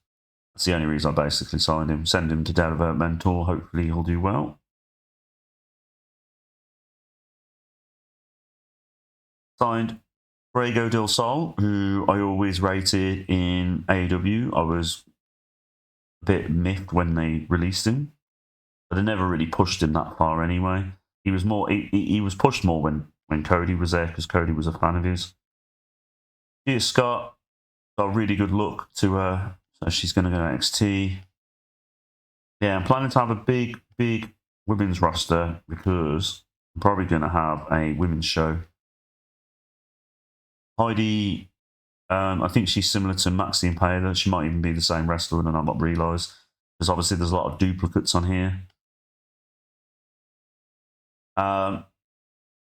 S1: That's the only reason I basically signed him. Send him to developmental. Hopefully he'll do well. Signed Brago del Sol, who I always rated in AEW. I was a bit miffed when they released him, but they never really pushed him that far anyway. He was more. He was pushed more when Cody was there, because Cody was a fan of his. Gia Scott got a really good look to her, so she's going to go to NXT. Yeah, I'm planning to have a big women's roster because I'm probably going to have a women's show. Heidi, I think she's similar to Maxine Impaler. She might even be the same wrestler, and I've not realised. Because obviously there's a lot of duplicates on here.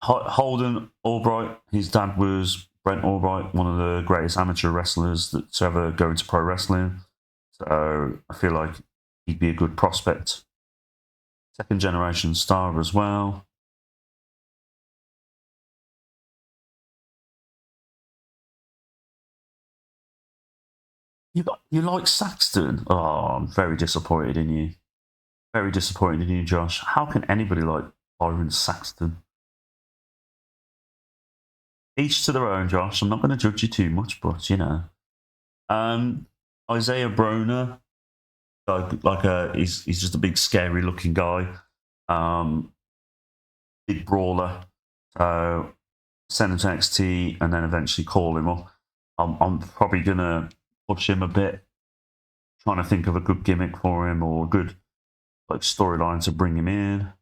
S1: Holden Albright, his dad was Brent Albright, one of the greatest amateur wrestlers to ever go into pro wrestling. So I feel like he'd be a good prospect. Second generation star as well. You like Saxton? Oh, I'm very disappointed in you. Very disappointed in you, Josh. How can anybody like Byron Saxton? Each to their own, Josh. I'm not going to judge you too much, but you know. Isaiah Broner, he's just a big, scary looking guy. Big brawler. So send him to XT and then eventually call him up. I'm probably gonna push him a bit, trying to think of a good gimmick for him or a good like storyline to bring him in.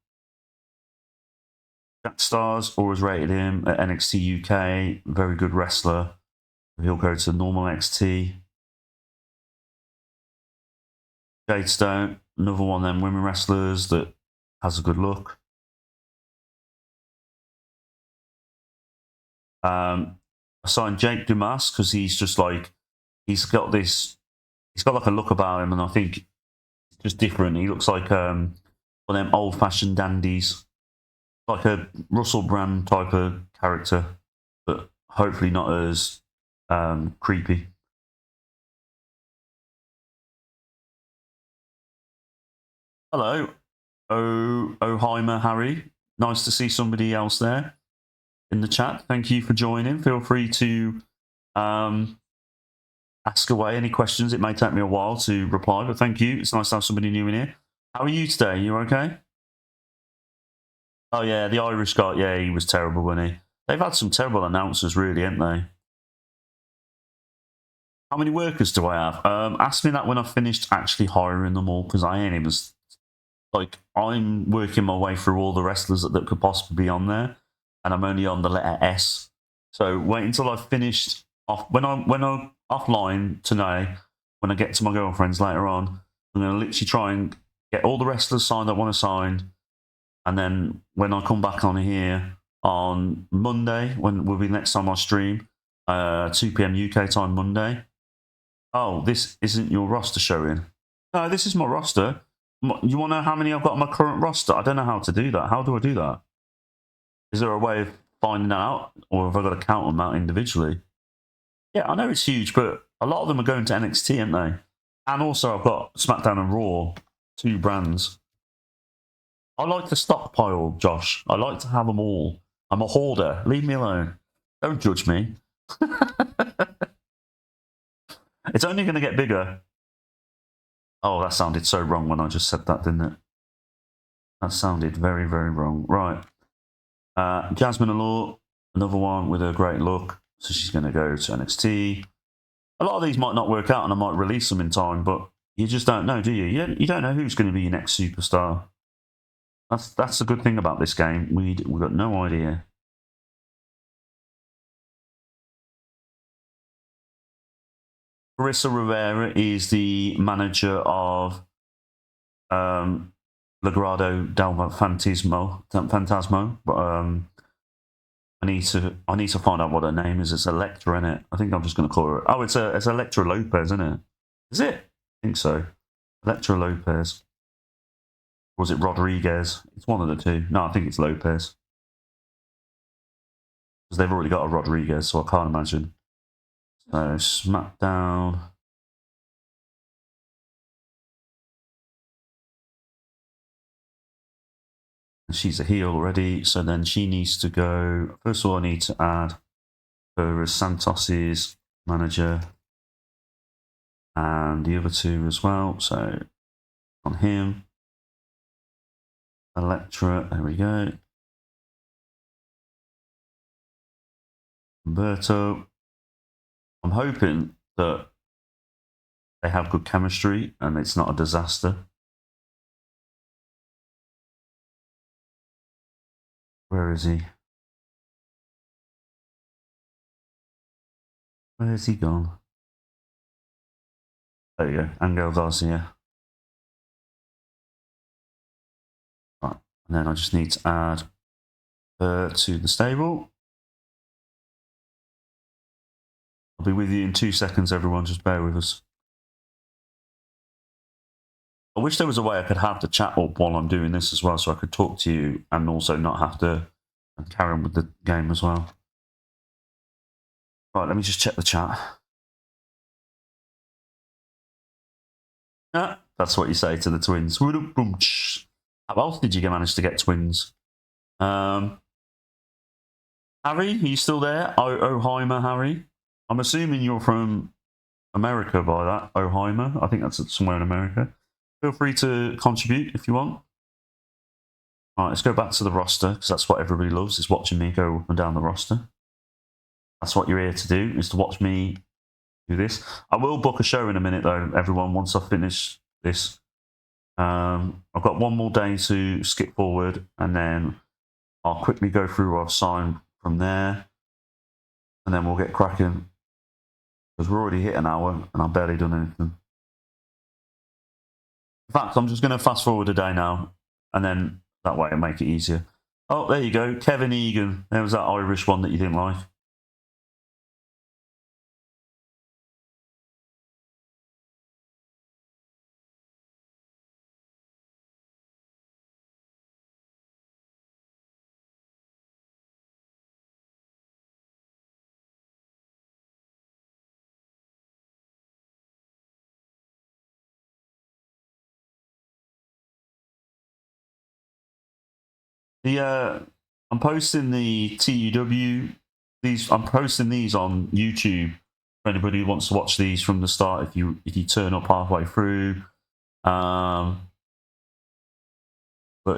S1: Jack Stars always rated him at NXT UK, very good wrestler. He'll go to normal XT. Jade Stone, another one of them women wrestlers that has a good look. I signed Jake Dumas because he's just like he's got like a look about him, and I think it's just different. He looks like one of them old-fashioned dandies, like a Russell Brand type of character, but hopefully not as creepy. Hello, Oheimer Harry. Nice to see somebody else there in the chat. Thank you for joining. Feel free to ask away any questions. It may take me a while to reply, but thank you. It's nice to have somebody new in here. How are you today? You okay? Oh yeah, the Irish guy. Yeah, he was terrible, wasn't he? They've had some terrible announcers, really, haven't they? How many workers do I have? Ask me that when I've finished actually hiring them all, because I ain't even like I'm working my way through all the wrestlers that could possibly be on there, and I'm only on the letter S. So wait until I've finished off. When I'm offline today, when I get to my girlfriend's later on, I'm going to literally try and get all the wrestlers signed I want to sign, and then when I come back on here on Monday, when will be next time I stream, 2 p.m. UK time Monday. Oh, this isn't your roster showing. No, this is my roster. You want to know how many I've got on my current roster? I don't know how to do that. How do I do that? Is there a way of finding that out? Or have I got to count them out individually? Yeah, I know it's huge, but a lot of them are going to NXT, aren't they? And also I've got SmackDown and Raw, 2 brands. I like to stockpile, Josh. I like to have them all. I'm a hoarder. Leave me alone. Don't judge me. It's only going to get bigger. Oh, that sounded so wrong when I just said that, didn't it? That sounded very, very wrong. Right. Jasmine Allure, another one with a great look. So she's going to go to NXT. A lot of these might not work out and I might release them in time, but you just don't know, do you? You don't know who's going to be your next superstar. That's the good thing about this game. We've got no idea. Carissa Rivera is the manager of Lagrado del Fantasmo. I need to find out what her name is. It's Electra, isn't it? I think I'm just going to call her. Oh, it's Electra Lopez, isn't it? Is it? I think so. Electra Lopez. Or was it Rodriguez? It's one of the two. No, I think it's Lopez. Because they've already got a Rodriguez, so I can't imagine. So, SmackDown. She's a heel already, so then she needs to go. First of all, I need to add her as Santos's manager and the other 2 as well. So, on him. Electra, there we go. Umberto. I'm hoping that they have good chemistry and it's not a disaster. Where is he? Where has he gone? There you go. Angel Garcia. Right. And then I just need to add her to the stable. I'll be with you in 2 seconds, everyone. Just bear with us. I wish there was a way I could have the chat up while I'm doing this as well, so I could talk to you and also not have to carry on with the game as well. Right, let me just check the chat. Ah, that's what you say to the twins. How else did you manage to get twins? Harry, are you still there? Oheimer, Harry? I'm assuming you're from America by that. Oheimer. I think that's somewhere in America. Feel free to contribute if you want. All right, let's go back to the roster because that's what everybody loves, is watching me go up and down the roster. That's what you're here to do, is to watch me do this. I will book a show in a minute, though, everyone, once I finish this. I've got one more day to skip forward, and then I'll quickly go through what I've signed from there, and then we'll get cracking, because we're already hit an hour, and I've barely done anything. In fact, I'm just going to fast forward a day now, and then that way it'll make it easier. Oh, there you go. Kevin Egan. There was that Irish one that you didn't like. I'm posting the TEW. I'm posting these on YouTube for anybody who wants to watch these from the start. If you turn up halfway through, but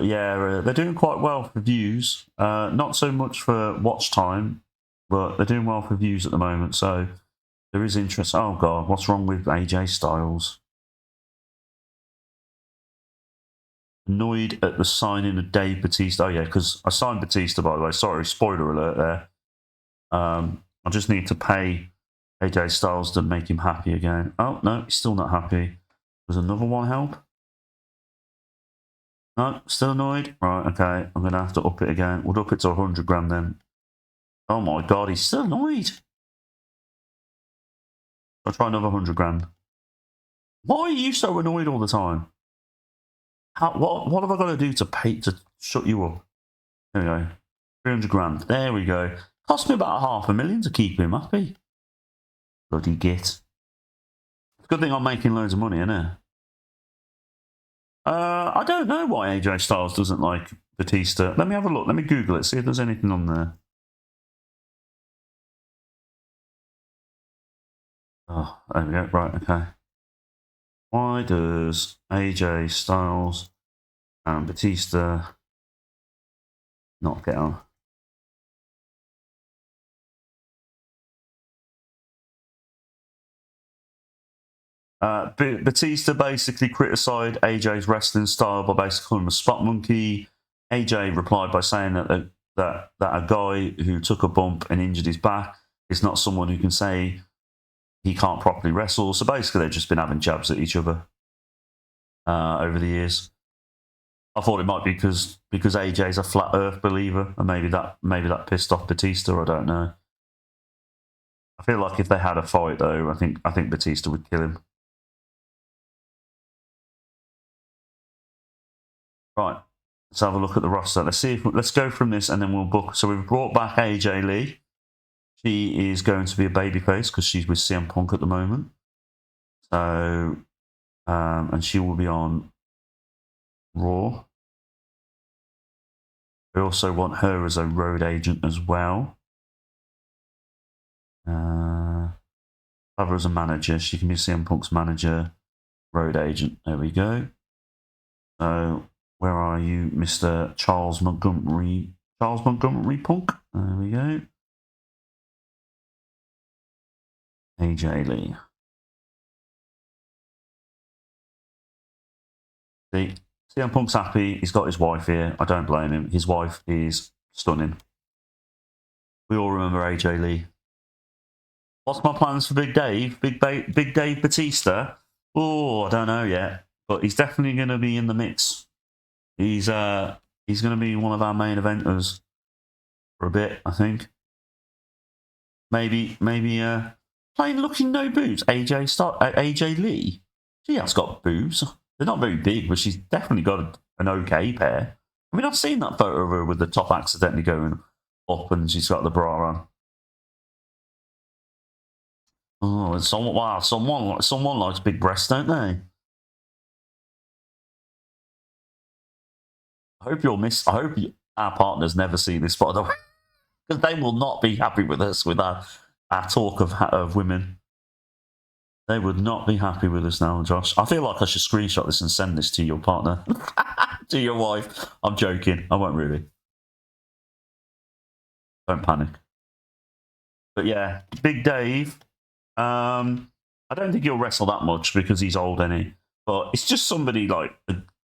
S1: yeah, they're doing quite well for views. Not so much for watch time, but they're doing well for views at the moment. So there is interest. Oh God, what's wrong with AJ Styles? Annoyed at the signing of Dave Batista. Oh yeah, because I signed Batista, by the way. Sorry, spoiler alert there. I just need to pay AJ Styles to make him happy again. Oh no, he's still not happy. Does another one help? No, still annoyed? Right, okay. I'm going to have to up it again. We'll up it to 100 grand then. Oh my God, he's still annoyed. I'll try another 100 grand. Why are you so annoyed all the time? What have I got to do to shut you up? There we go. 300 grand. There we go. Cost me about $500,000 to keep him happy. Bloody git. It's a good thing I'm making loads of money, isn't it? I don't know why AJ Styles doesn't like Batista. Let me have a look. Let me Google it, see if there's anything on there. Oh, there we go. Right, okay. Why does AJ Styles and Batista not get on? Batista basically criticised AJ's wrestling style by basically calling him a spot monkey. AJ replied by saying that a guy who took a bump and injured his back is not someone who can say he can't properly wrestle. So basically, they've just been having jabs at each other over the years. I thought it might be because AJ's a flat Earth believer, and maybe that pissed off Batista. I don't know. I feel like if they had a fight, though, I think Batista would kill him. Right, let's have a look at the roster. Let's go from this, and then we'll book. So we've brought back AJ Lee. She is going to be a babyface because she's with CM Punk at the moment. So, and she will be on Raw. We also want her as a road agent as well. Have her as a manager. She can be CM Punk's manager, road agent. There we go. So, where are you, Mr. Charles Montgomery? Charles Montgomery Punk. There we go. AJ Lee. See, CM Punk's happy. He's got his wife here. I don't blame him. His wife is stunning. We all remember AJ Lee. What's my plans for Big Dave? Big Dave Batista? Oh, I don't know yet, but he's definitely going to be in the mix. He's going to be one of our main eventers for a bit, I think. Maybe plain looking no boobs. AJ Lee. She has got boobs. They're not very big, but she's definitely got an okay pair. I mean, I've seen that photo of her with the top accidentally going up, and she's got the bra on. Oh, someone likes big breasts, don't they? I hope our partners never see this, by the way, because they will not be happy with us with our talk of women. They would not be happy with us now, Josh. I feel like I should screenshot this and send this to your partner, to your wife. I'm joking. I won't really. Don't panic. But yeah, Big Dave. I don't think he'll wrestle that much because he's old, ain't he? But it's just somebody like.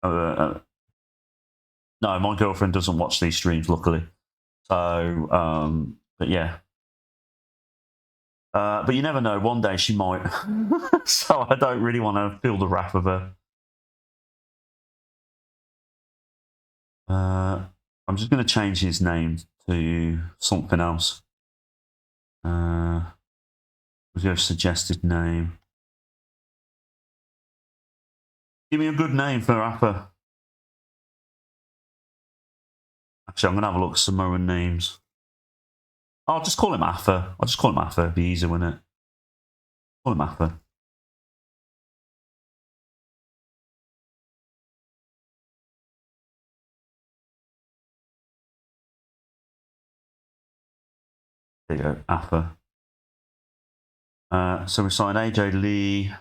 S1: No, my girlfriend doesn't watch these streams, luckily. So, but yeah. But you never know. One day she might. So I don't really want to feel the wrath of her. I'm just going to change his name to something else. What's your suggested name? Give me a good name for Appa. Actually, I'm going to have a look at Samoan names. I'll just call him Afa. It'd be easier, wouldn't it? Call him Afa. There you go, Afa. So we signed AJ Lee,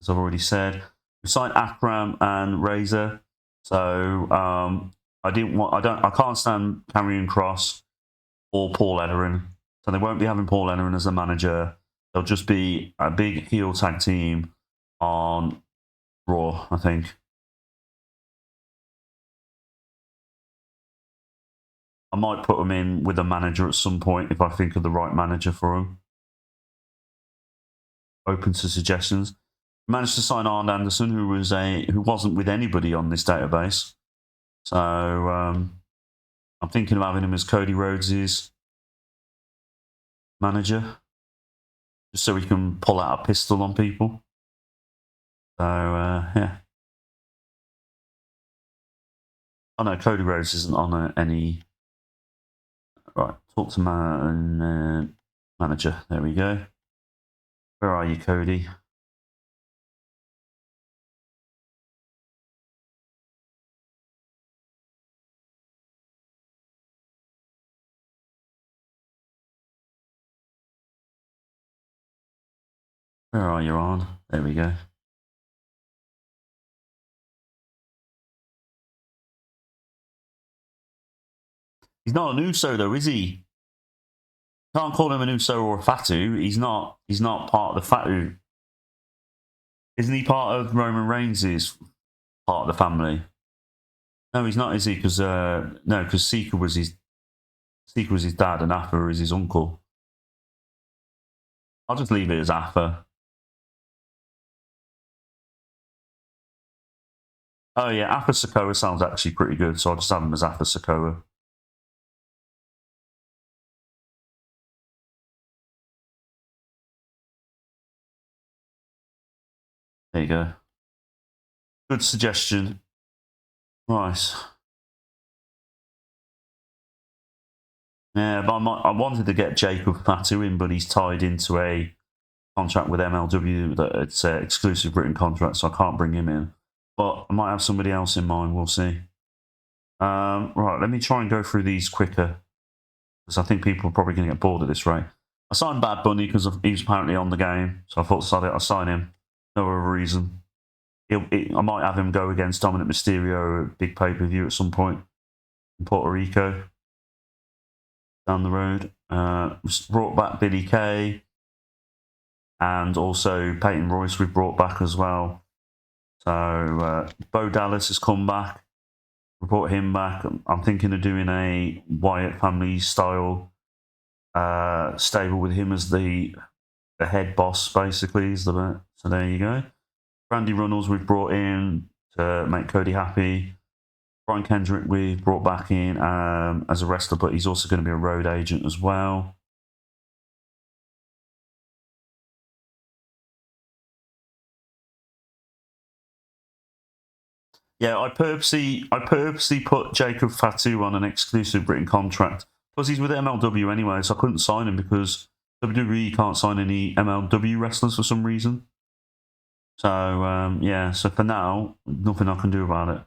S1: as I've already said. We signed Akram and Razor. So I can't stand Karrion Kross or Paul Ellering. So they won't be having Paul Ellering as a manager. They'll just be a big heel tag team on Raw, I think. I might put them in with a manager at some point if I think of the right manager for them. Open to suggestions. Managed to sign Arn Anderson, who wasn't with anybody on this database. So I'm thinking of having him as Cody Rhodes' manager, just so he can pull out a pistol on people. So yeah. Oh no, Cody Rhodes isn't on any. Right, talk to manager. There we go. Where are you, Cody? Where are you, Arn? There we go. He's not an Uso though, is he? Can't call him an Uso or a Fatu. He's not part of the Fatu. Isn't he part of Roman Reigns' part of the family? No, he's not, is he? Because because Sika was his dad and Afa is his uncle. I'll just leave it as Afa. Oh yeah, Afa Sokoa sounds actually pretty good, so I'll just have him as Afa Sokoa. There you go. Good suggestion. Right. Yeah, but I wanted to get Jacob Fatu in, but he's tied into a contract with MLW that it's an exclusive written contract, so I can't bring him in. But I might have somebody else in mind. We'll see. Right, let me try and go through these quicker, because I think people are probably going to get bored at this rate. I signed Bad Bunny because he's apparently on the game, so I thought I'd sign him. No other reason. I might have him go against Dominic Mysterio at big pay-per-view at some point in Puerto Rico down the road. Brought back Billy Kay, and also Peyton Royce we've brought back as well. So Bo Dallas has come back. We brought him back. I'm thinking of doing a Wyatt family style stable with him as the head boss, basically. So there you go. Randy Runnels we've brought in to make Cody happy. Brian Kendrick we've brought back in as a wrestler, but he's also going to be a road agent as well. Yeah, I purposely put Jacob Fatu on an exclusive written contract because he's with MLW anyway, so I couldn't sign him because WWE can't sign any MLW wrestlers for some reason. So yeah, so for now, nothing I can do about it.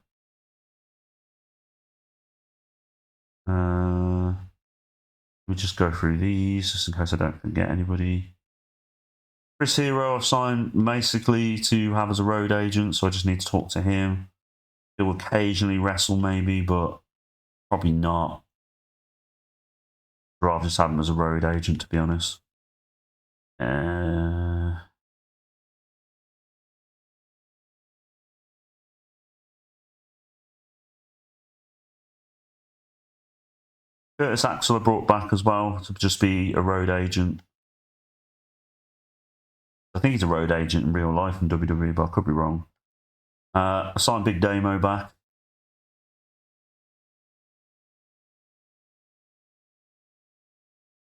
S1: Let me just go through these just in case I don't forget anybody. Chris Hero I've signed basically to have as a road agent, so I just need to talk to him. He'll occasionally wrestle maybe, but probably not. I'd rather just have him as a road agent, to be honest. Curtis Axel I brought back as well to just be a road agent. I think he's a road agent in real life in WWE, but I could be wrong. I signed Big Damo back.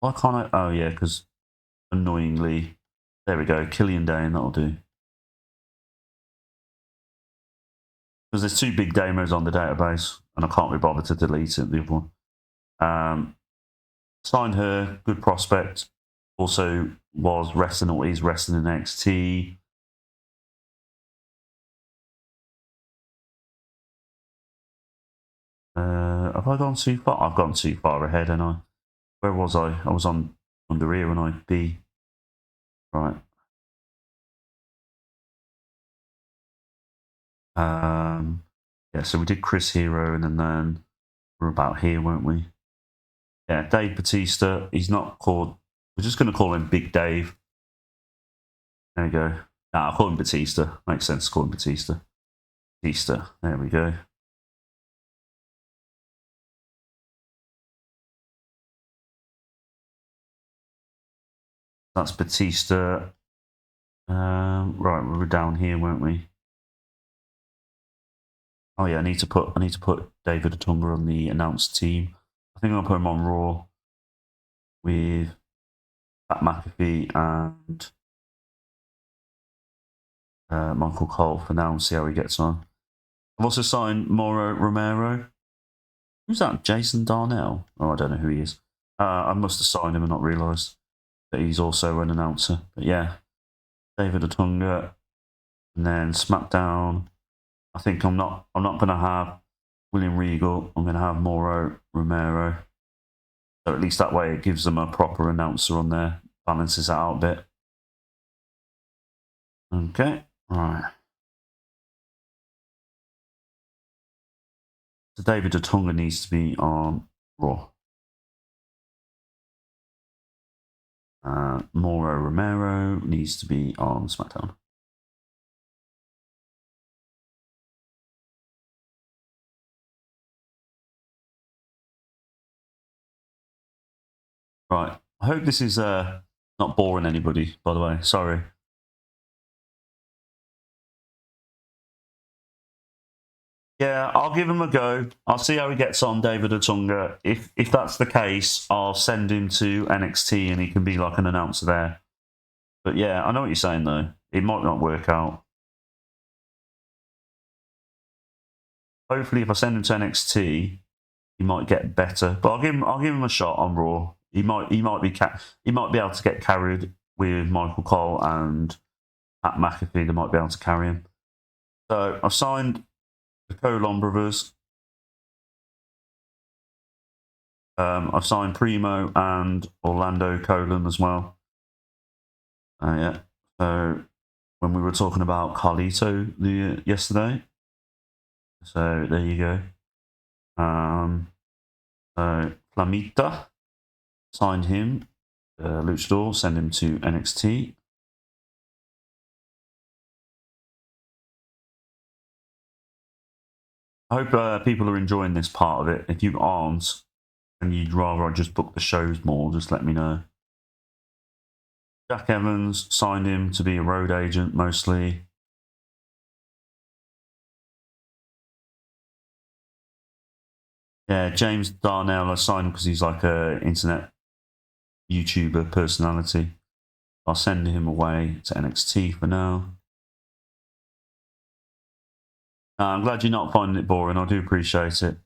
S1: Why can't I? Oh, yeah, because annoyingly, there we go, Killian Dane, that'll do. Because there's 2 Big Damos on the database, and I can't be bothered to delete it, the other one. Signed her, good prospect. Also was wrestling, or is wrestling in NXT. Have I gone too far? I've gone too far ahead, and where was I? I was under here when I B. Right. Yeah, so we did Chris Hero, and then we're about here, weren't we? Yeah, Dave Batista. He's not called. We're just going to call him Big Dave. There we go. I'll call him Batista. Makes sense to call him Batista. Batista. There we go. That's Batista. Right, we were down here, weren't we? Oh yeah, I need to put David Otunga on the announced team. I think I'll put him on Raw with Pat McAfee and Michael Cole for now and see how he gets on. I've also signed Mauro Romero. Who's that? Jason Darnell? Oh, I don't know who he is. I must have signed him and not realised that he's also an announcer. But yeah, David Otunga, and then SmackDown. I think I'm not going to have William Regal. I'm going to have Mauro Romero. So at least that way it gives them a proper announcer on there, balances that out a bit. Okay, right. So David Otunga needs to be on Raw. Mauro Romero needs to be on SmackDown. Right. I hope this is not boring anybody, by the way. Sorry. Yeah, I'll give him a go. I'll see how he gets on, David Otunga. If that's the case, I'll send him to NXT and he can be like an announcer there. But yeah, I know what you're saying though. It might not work out. Hopefully, if I send him to NXT, he might get better. But I'll give him a shot on Raw. He might be able to get carried with Michael Cole and Pat McAfee. They might be able to carry him. So I've signed the Colon brothers. I've signed Primo and Orlando Colon as well. Yeah. So when we were talking about Carlito yesterday, so there you go. So Flamita, signed him. Luchador, send him to NXT. I hope people are enjoying this part of it. If you aren't, and you'd rather I just book the shows more, just let me know. Jack Evans signed him to be a road agent mostly. Yeah, James Darnell, I signed him because he's like a internet YouTuber personality. I'll send him away to NXT for now. I'm glad you're not finding it boring. I do appreciate it.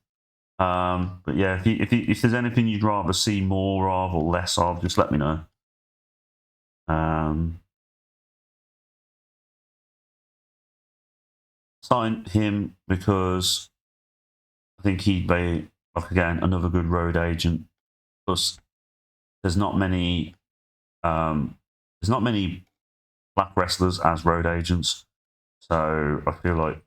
S1: But yeah, if there's anything you'd rather see more of or less of, just let me know. Signed him because I think he'd be, like, again, another good road agent. Plus, there's not many black wrestlers as road agents, so I feel like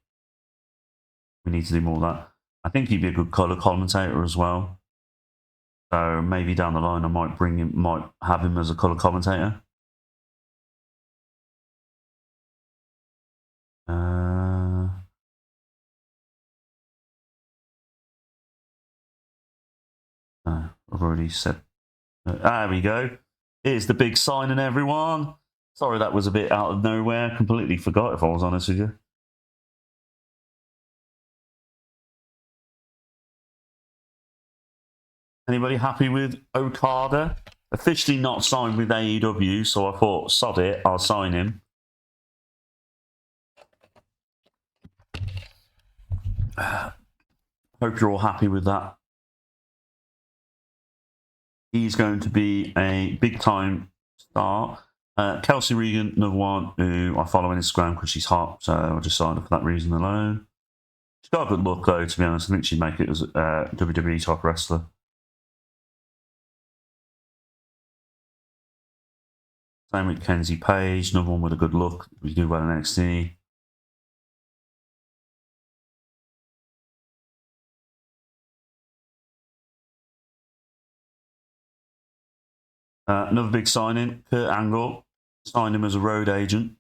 S1: we need to do more of that. I think he'd be a good color commentator as well. So maybe down the line I might have him as a color commentator. I've already said. There we go. Here's the big signing, everyone. Sorry that was a bit out of nowhere. Completely forgot, if I was honest with you. Anybody happy with Okada? Officially not signed with AEW, so I thought, sod it, I'll sign him. Hope you're all happy with that. He's going to be a big-time star. Kelsey Regan, another one who I follow on Instagram because she's hot, so I just signed her for that reason alone. She's got a good look, though, to be honest. I think she'd make it as a WWE type wrestler. Same with Kenzie Page, another one with a good look. We do well in NXT. Another big signing, Kurt Angle. Signed him as a road agent.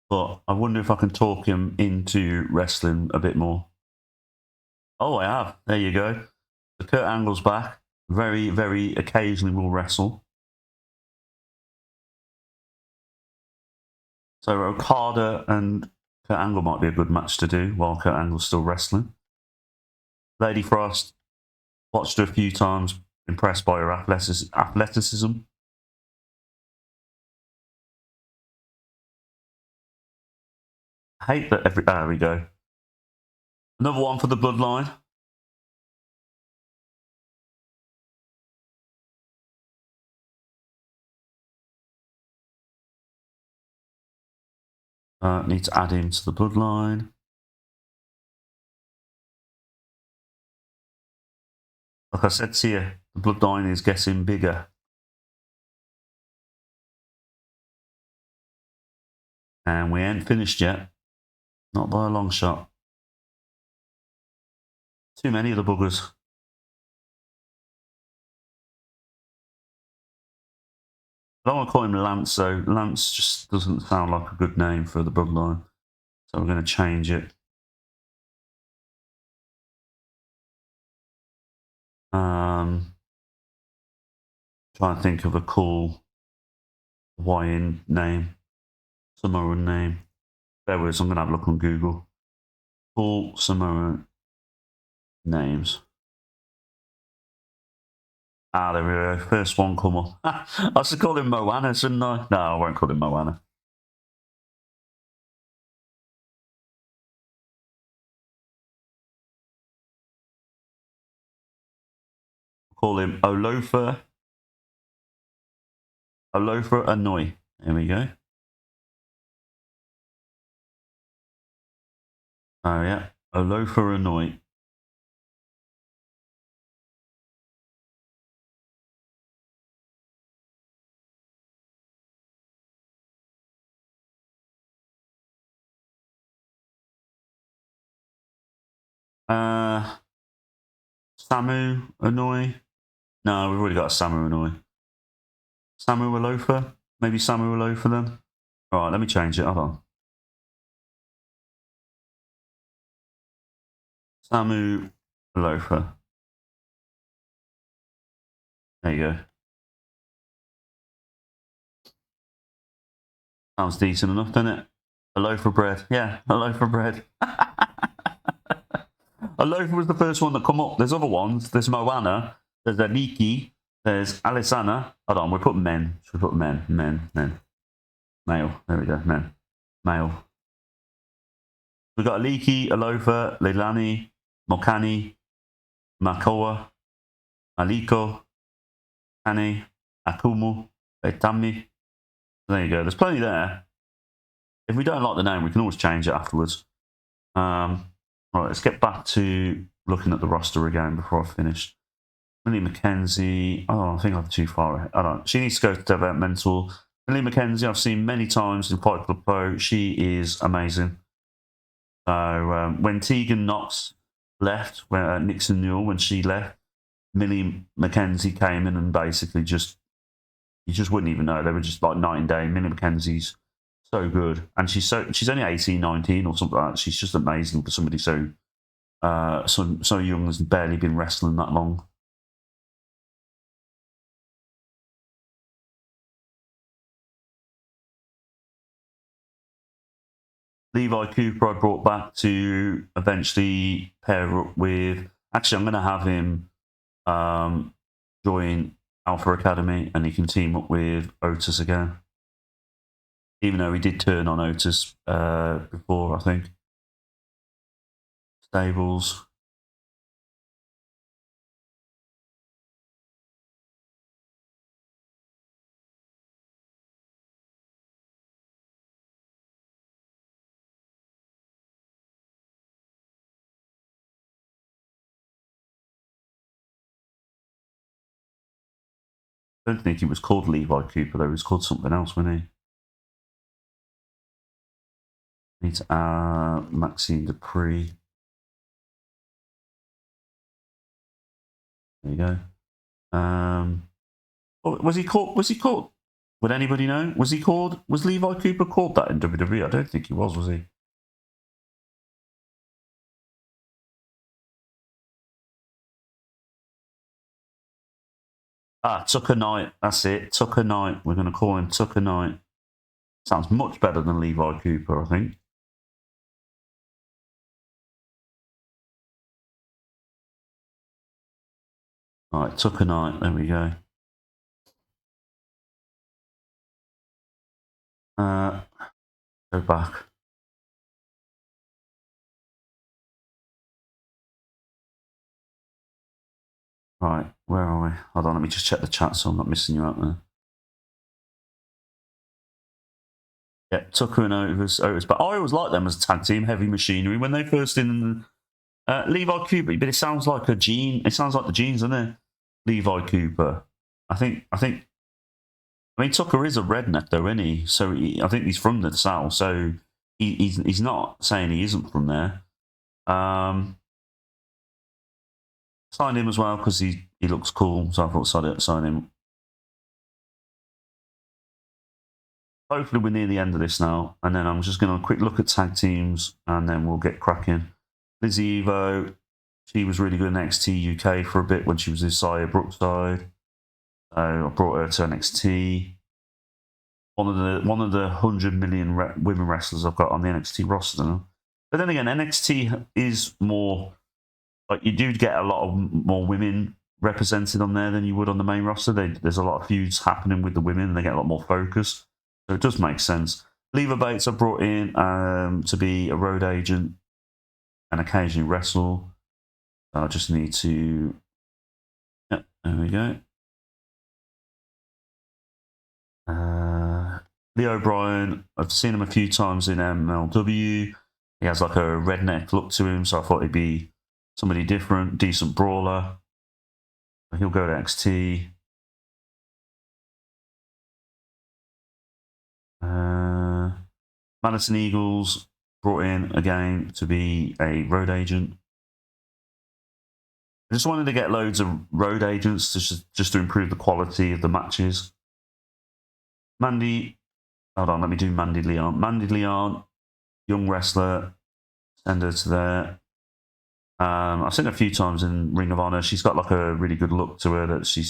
S1: But I wonder if I can talk him into wrestling a bit more. Oh, I have. There you go. So Kurt Angle's back. Very, very occasionally will wrestle. So Okada and Kurt Angle might be a good match to do while Kurt Angle's still wrestling. Lady Frost, watched her a few times, impressed by her athleticism. I hate that there we go. Another one for the Bloodline. Need to add him to the Bloodline. Like I said to you, the Bloodline is getting bigger. And we ain't finished yet. Not by a long shot. Too many of the buggers. I don't want to call him Lance, though. Lance just doesn't sound like a good name for the Bloodline. So we're going to change it. Trying to think of a cool Hawaiian name. Samoan name. There was. I'm going to have a look on Google. Cool Samoan names. Ah, there we go. First one come up. I should call him Moana, shouldn't I? No, I won't call him Moana. Call him Olofa. Olofa Anoi. There we go. Oh, yeah. Olofa Anoi. Samu Anoi. No, we've already got a Samu Anoi. Samu Alofa? Maybe Samu Alofa then? Alright, let me change it. Hold on. Samu Alofa. There you go. Sounds decent enough, doesn't it? A loaf of bread. Yeah, a loaf of bread. A loaf was the first one that come up. There's other ones. There's Moana. There's Aliki. There's Alisana. Hold on, we're putting men. Should we put men? Men. Male. There we go. Men. Male. We've got Aliki, Alofa, Leilani, Mokani, Makoa, Maliko, Kane, Akumu, Etami. There you go. There's plenty there. If we don't like the name, we can always change it afterwards. Right, let's get back to looking at the roster again before I finish. Millie McKenzie. Oh, I think I'm too far ahead. I don't. She needs to go to developmental. Millie McKenzie, I've seen many times in Fight Club Pro. She is amazing. So when Tegan Knox left, when Nixon Newell, when she left, Millie McKenzie came in and basically you just wouldn't even know. They were just like night and day. Millie McKenzie's so good. And she's only 18, 19 or something like that. She's just amazing for somebody so young, has barely been wrestling that long. Levi Cooper I brought back to eventually pair up with. Actually, I'm going to have him join Alpha Academy, and he can team up with Otis again. Even though he did turn on Otis before, I think. Stables. I don't think he was called Levi Cooper, though. He was called something else, wasn't he? Need to add Maxime Dupree. There you go. Was he called? Would anybody know? Was Levi Cooper called that in WWE? I don't think he was he? Tucker Knight. That's it. Tucker Knight. We're going to call him Tucker Knight. Sounds much better than Levi Cooper, I think. All right, Tucker Knight. There we go. Go back. Right, where are we? Hold on, let me just check the chat so I'm not missing you out there. Yeah, Tucker and Otis. But I always liked them as a tag team, Heavy Machinery, when they first in Levi Cooper. But it sounds like a gene. It sounds like the genes, doesn't it? Levi Cooper. I mean, Tucker is a redneck, though, isn't he? So I think he's from the South. So he's not saying he isn't from there. Signed him as well because he looks cool. So I thought sign him. Hopefully we're near the end of this now, and then I'm just going to quick look at tag teams, and then we'll get cracking. Lizzie Evo, she was really good in NXT UK for a bit when she was in Saya Brookside. So I brought her to NXT. One of the 100 million women wrestlers I've got on the NXT roster now. But then again, NXT is more like you do get a lot of more women represented on there than you would on the main roster. There's a lot of feuds happening with the women, and they get a lot more focus. So it does make sense. Leva Bates I brought in to be a road agent and occasionally wrestle. I just need to... Yeah, there we go. Leo O'Brien, I've seen him a few times in MLW. He has like a redneck look to him, so I thought he'd be somebody different, decent brawler. He'll go to NXT. Madison Eagles brought in again to be a road agent. I just wanted to get loads of road agents just to improve the quality of the matches. Mandy, hold on, let me do Mandy Leon. Mandy Leon, young wrestler, send her to there. I've seen her a few times in Ring of Honor. She's got like a really good look to her that she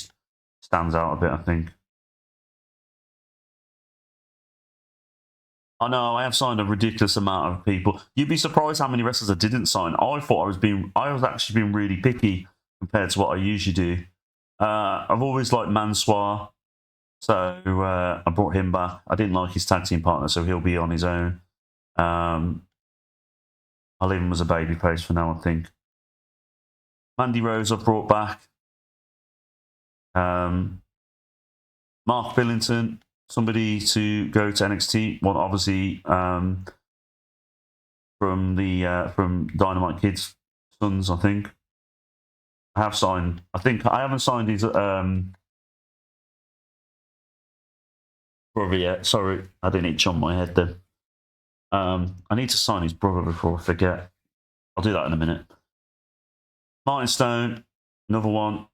S1: stands out a bit, I think. I know I have signed a ridiculous amount of people. You'd be surprised how many wrestlers I didn't sign. I was actually being really picky compared to what I usually do. I've always liked Mansoir, so I brought him back. I didn't like his tag team partner, so he'll be on his own. I'll leave him as a babyface for now, I think. Mandy Rose I've brought back. Mark Billington, somebody to go to NXT. Well, obviously from Dynamite Kid's sons, I think. I have signed. I think I haven't signed his brother yet. Sorry, I didn't itch on my head then. I need to sign his brother before I forget. I'll do that in a minute. Martin Stone, another one,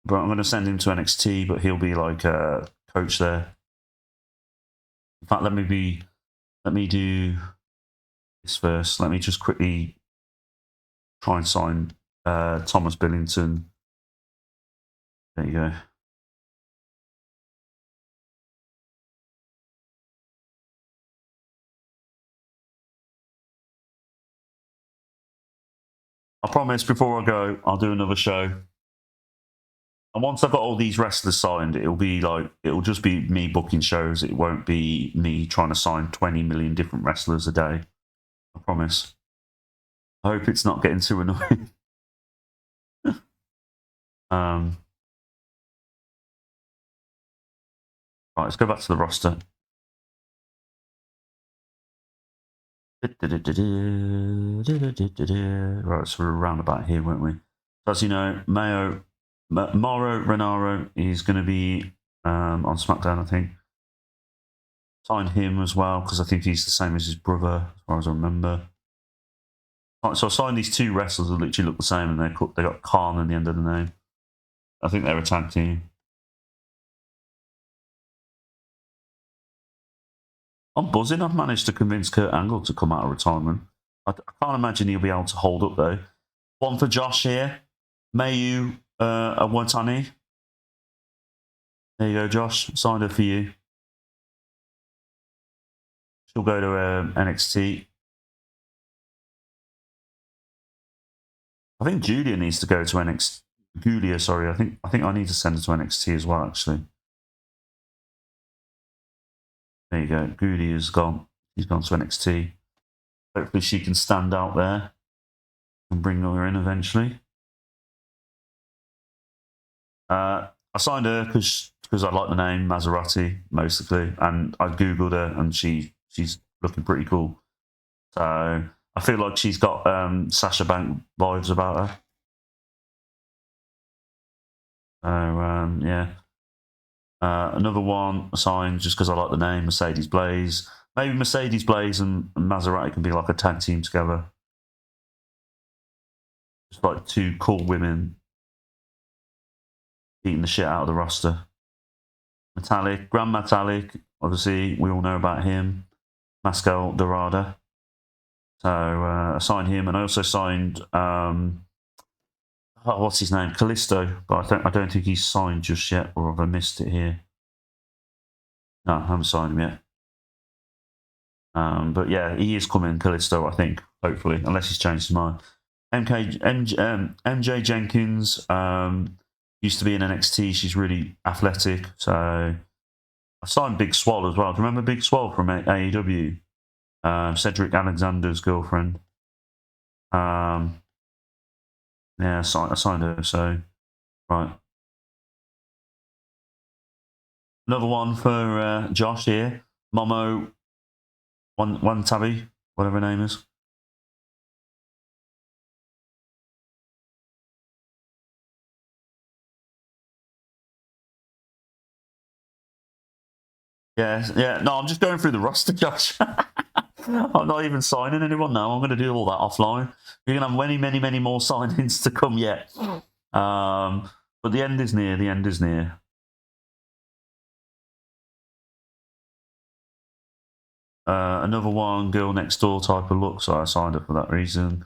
S1: but I'm going to send him to NXT, but he'll be like a coach there. In fact, let me do this first. Let me just quickly try and sign Thomas Billington. There you go. I promise before I go, I'll do another show. And once I've got all these wrestlers signed, it'll just be me booking shows. It won't be me trying to sign 20 million different wrestlers a day. I promise. I hope it's not getting too annoying. Right, let's go back to the roster. Right, so we're around about here, weren't we? So as you know, Mauro Renaro is going to be on SmackDown, I think. Signed him as well because I think he's the same as his brother, as far as I remember. Right, so I signed these two wrestlers that literally look the same, and they got Khan in the end of the name. I think they're a tag team. I'm buzzing. I've managed to convince Kurt Angle to come out of retirement. I can't imagine he'll be able to hold up though. One for Josh here. Mayu Awatani. There you go, Josh. Signed her for you. She'll go to NXT. I think Julia needs to go to NXT. Julia, sorry. I think I need to send her to NXT as well, actually. There you go. Julia's gone. She's gone to NXT. Hopefully she can stand out there and bring her in eventually. I signed her because I like the name Maserati, basically, and I googled her and she's looking pretty cool. So I feel like she's got Sasha Banks vibes about her. So yeah. Another one signed just because I like the name Mercedes Blaze. Maybe Mercedes Blaze and Maserati can be like a tag team together. Just like two cool women beating the shit out of the roster. Grand Metallic, obviously, we all know about him. Mascal Dorada. So I signed him, and I also signed what's his name? Callisto, but I don't think he's signed just yet, or have I missed it here? No, I haven't signed him yet. But yeah, he is coming, Callisto, I think, hopefully, unless he's changed his mind. MJ Jenkins used to be in NXT. She's really athletic. So I signed Big Swole as well. Do you remember Big Swole from AEW? Cedric Alexander's girlfriend. Yeah, I signed her. So, right. Another one for Josh here. Momo one Tabby, whatever her name is. Yeah. No, I'm just going through the roster, Josh. I'm not even signing anyone now. I'm going to do all that offline. You're going to have many more signings to come yet. But the end is near. The end is near. Another one, girl next door type of look, so I signed up for that reason.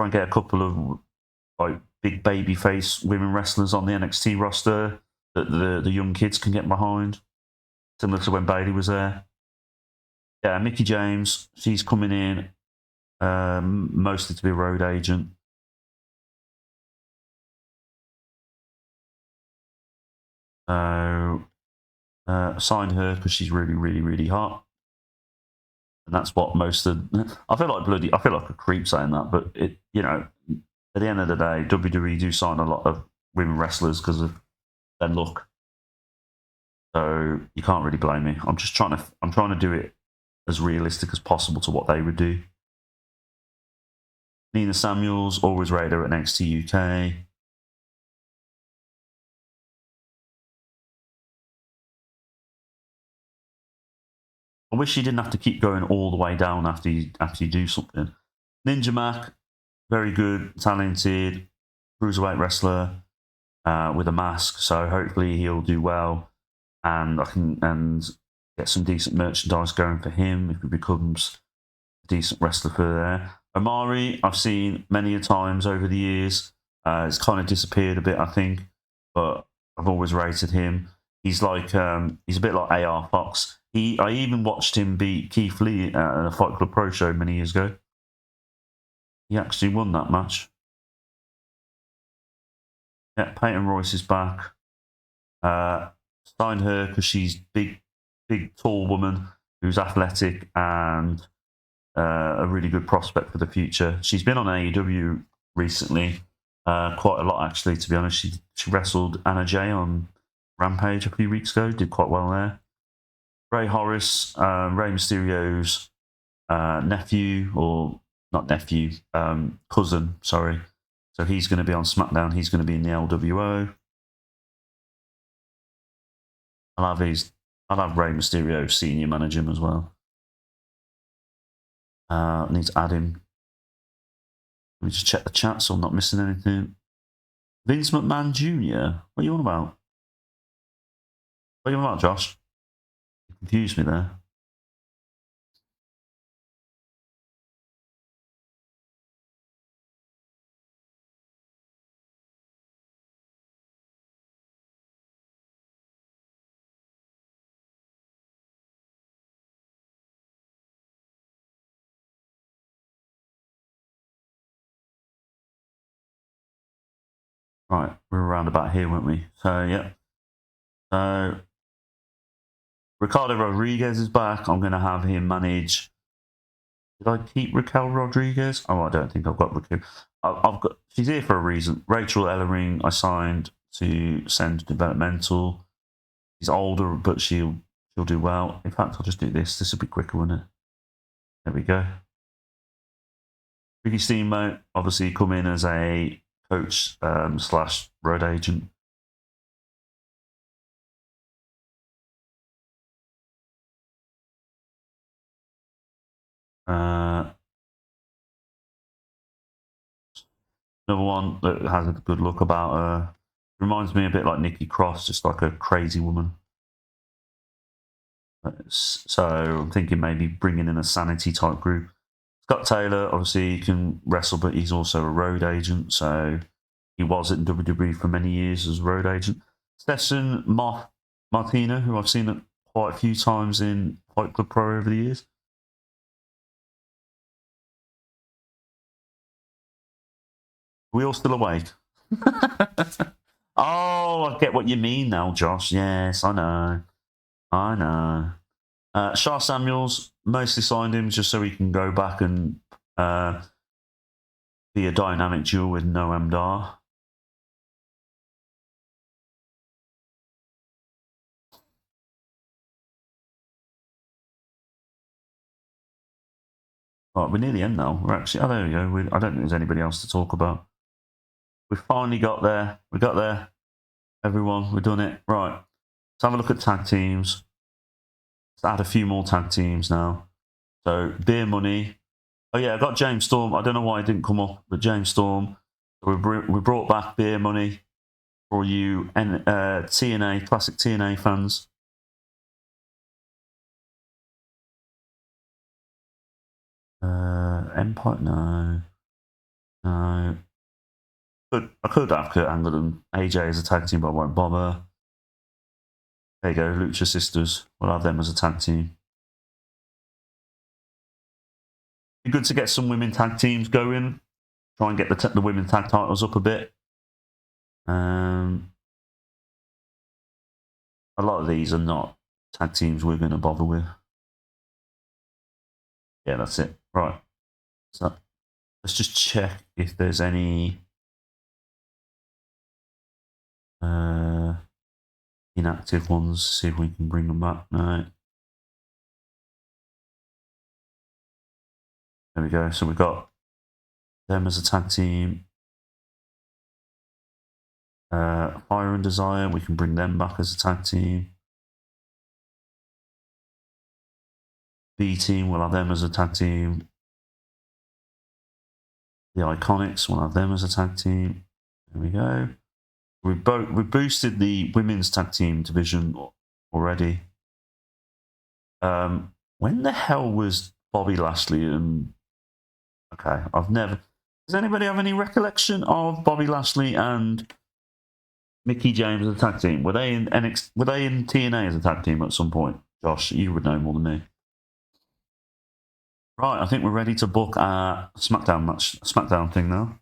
S1: try and get a couple of like big baby face women wrestlers on the NXT roster that the young kids can get behind, similar to when Bailey was there. Yeah, Mickey James, she's coming in mostly to be a road agent. So signed her because she's really, really, really hot. And that's what most of. I feel like a creep saying that, but it, at the end of the day, WWE do sign a lot of women wrestlers because of their look. So you can't really blame me. I'm trying to do it as realistic as possible to what they would do. Nina Samuels, always rated her at NXT UK. I wish you didn't have to keep going all the way down after you do something. Ninja Mac, very good, talented, cruiserweight wrestler with a mask. So hopefully he'll do well, and I can get some decent merchandise going for him if he becomes a decent wrestler for there. Omari, I've seen many a times over the years. It's kind of disappeared a bit, I think, but I've always rated him. He's like he's a bit like AR Fox. I even watched him beat Keith Lee at a Fight Club Pro show many years ago. He actually won that match. Yeah, Peyton Royce is back. Signed her because she's big, tall woman who's athletic and a really good prospect for the future. She's been on AEW recently, quite a lot actually. To be honest, she wrestled Anna Jay on Rampage a few weeks ago. Did quite well there. Ray Horace, Rey Mysterio's nephew, or not nephew, cousin. Sorry. So he's going to be on SmackDown. He's going to be in the LWO. I'll have Rey Mysterio senior manage him as well. I need to add him. Let me just check the chat so I'm not missing anything. Vince McMahon Jr. What are you on about? What are you on about, Josh? You confused me there. Right, we're around about here, weren't we? So, yeah. So, Ricardo Rodriguez is back. I'm going to have him manage. Did I keep Raquel Rodriguez? Oh, I don't think I've got Raquel. I've got. She's here for a reason. Rachel Ellering, I signed to send developmental. She's older, but she'll do well. In fact, I'll just do this. This will be quicker, won't it? There we go. Ricky Steamboat, obviously, come in as a coach / road agent. Another one that has a good look about her. Reminds me a bit like Nikki Cross, just like a crazy woman. So I'm thinking maybe bringing in a sanity type group. Scott Taylor, obviously, he can wrestle, but he's also a road agent. So he was at WWE for many years as a road agent. Stetson Martina, who I've seen quite a few times in Fight Club Pro over the years. Are we all still awake? Oh, I get what you mean now, Josh. Yes, I know. Shah Samuels, mostly signed him just so he can go back and be a dynamic duel with Noam Dar. Right, we're near the end now. We're actually, there we go. I don't think there's anybody else to talk about. We finally got there. We got there. Everyone, we've done it. Right. Let's have a look at tag teams. Let's add a few more tag teams now. So, Beer Money. Oh, yeah, I got James Storm. I don't know why it didn't come up, but James Storm. So we brought back Beer Money for you TNA, classic TNA fans. Empire? No. No. I could have Kurt Angle and AJ as a tag team, but I won't bother. There you go, Lucha Sisters. We'll have them as a tag team. Be good to get some women tag teams going. Try and get the women tag titles up a bit. A lot of these are not tag teams we're going to bother with. Yeah, that's it. Right. So let's just check if there's any inactive ones. See if we can bring them back. No. There we go. So we've got them as a tag team. Fire and Desire, we can bring them back as a tag team. B Team, we'll have them as a tag team. The Iconics, we'll have them as a tag team. There we go. We boosted the women's tag team division already. When the hell was Bobby Lashley and... Okay, I've never... Does anybody have any recollection of Bobby Lashley and Mickey James as a tag team? Were they in Were they in TNA as a tag team at some point? Josh, you would know more than me. Right, I think we're ready to book our SmackDown thing now.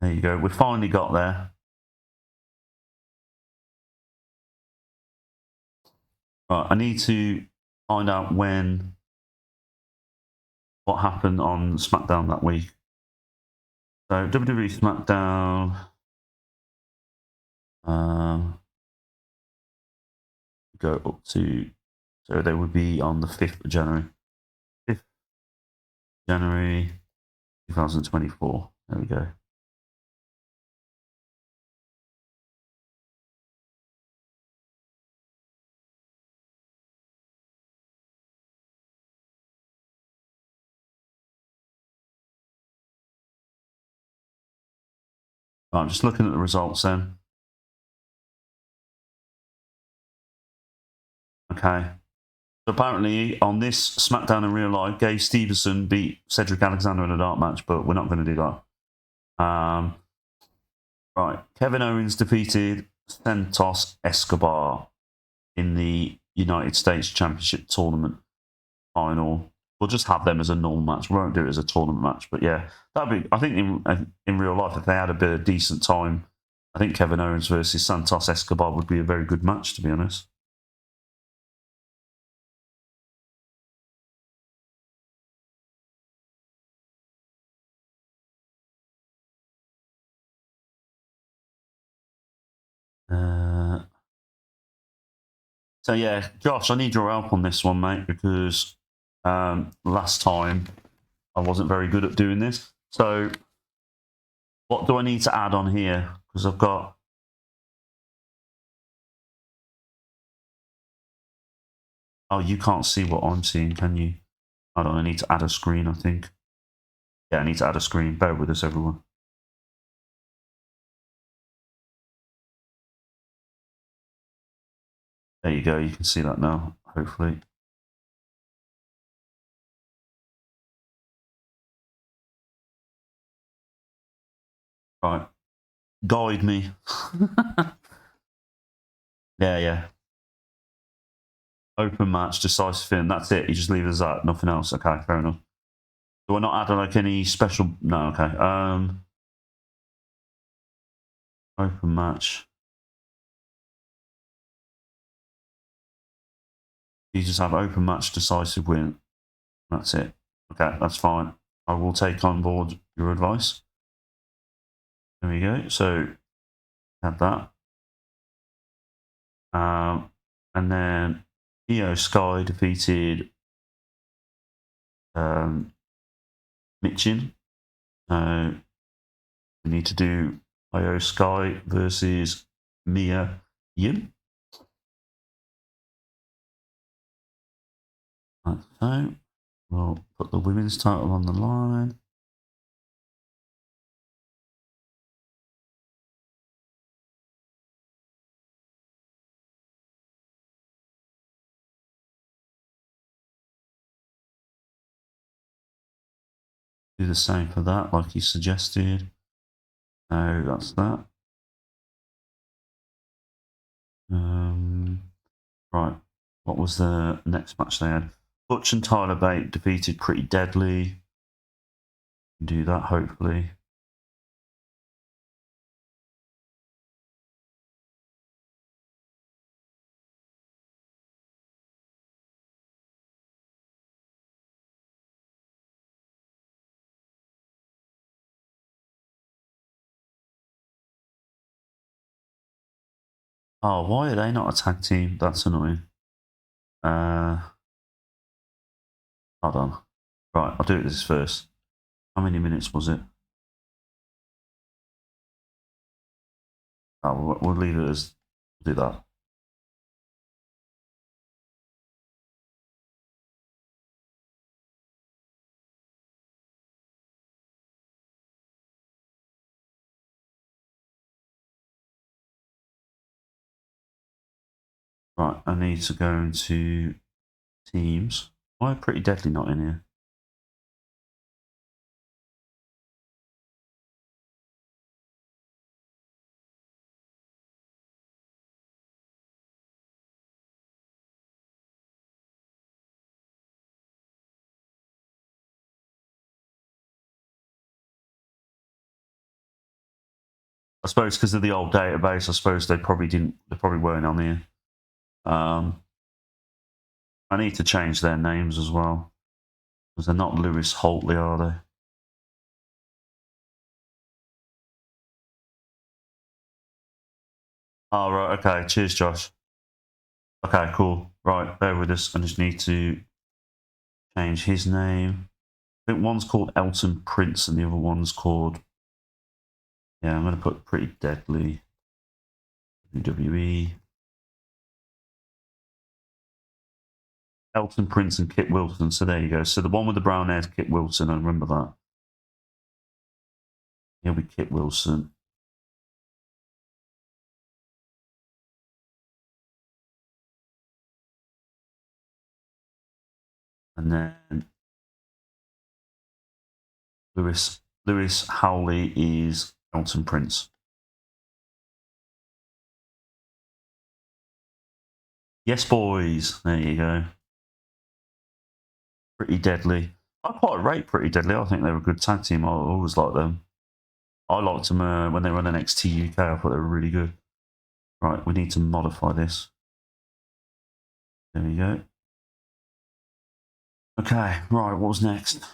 S1: There you go. We finally got there. Right, I need to find out what happened on SmackDown that week. So WWE SmackDown. Go up to, so they would be on the 5th of January. 5th January 2024. There we go. Right, I'm just looking at the results then. Okay. So apparently on this SmackDown in real life, Gay Stevenson beat Cedric Alexander in a dark match, but we're not going to do that. Right. Kevin Owens defeated Santos Escobar in the United States Championship Tournament final. We'll just have them as a normal match. We won't do it as a tournament match, but yeah, that'd be. I think in real life, if they had a bit of decent time, I think Kevin Owens versus Santos Escobar would be a very good match, to be honest. So yeah, Josh, I need your help on this one, mate, because last time I wasn't very good at doing this. So what do I need to add on here? Because I've got... Oh, you can't see what I'm seeing, can you? Hold on, I need to add a screen, I think. Yeah, I need to add a screen. Bear with us, everyone. There you go, you can see that now, hopefully. Right. Guide me. Yeah. Open match, decisive fin. That's it. You just leave it as that. Nothing else. Okay, fair enough. Do I not add like any special? No. Okay. Open match. You just have open match, decisive win. That's it. Okay, that's fine. I will take on board your advice. There we go. So have that. And then Io Sky defeated Michin. We need to do Io Sky versus Mia Yim. Like so. We'll put the women's title on the line. Do the same for that, like he suggested. No, that's that. Right. What was the next match they had? Butch and Tyler Bate defeated Pretty Deadly. Do that, hopefully. Oh, why are they not a tag team? That's annoying. Hold on. Right, I'll do this first. How many minutes was it? Oh, we'll leave it as... do that. Right, I need to go into teams. Why are Pretty Deadly not in here? I suppose because of the old database, I suppose they probably weren't on here. I need to change their names as well. Because they're not Lewis Holtley, are they? Oh, right, okay. Cheers, Josh. Okay, cool. Right, bear with us. I just need to change his name. I think one's called Elton Prince and the other one's called... yeah, I'm going to put Pretty Deadly. WWE. Elton Prince and Kit Wilson. So there you go. So the one with the brown hair is Kit Wilson. I remember that. He'll be Kit Wilson. And then Lewis Howley is Elton Prince. Yes, boys. There you go. Pretty Deadly. I quite rate Pretty Deadly. I think they're a good tag team. I always like them. I liked them when they were on NXT UK. I thought they were really good. Right, we need to modify this. There we go. Okay, right, what was next?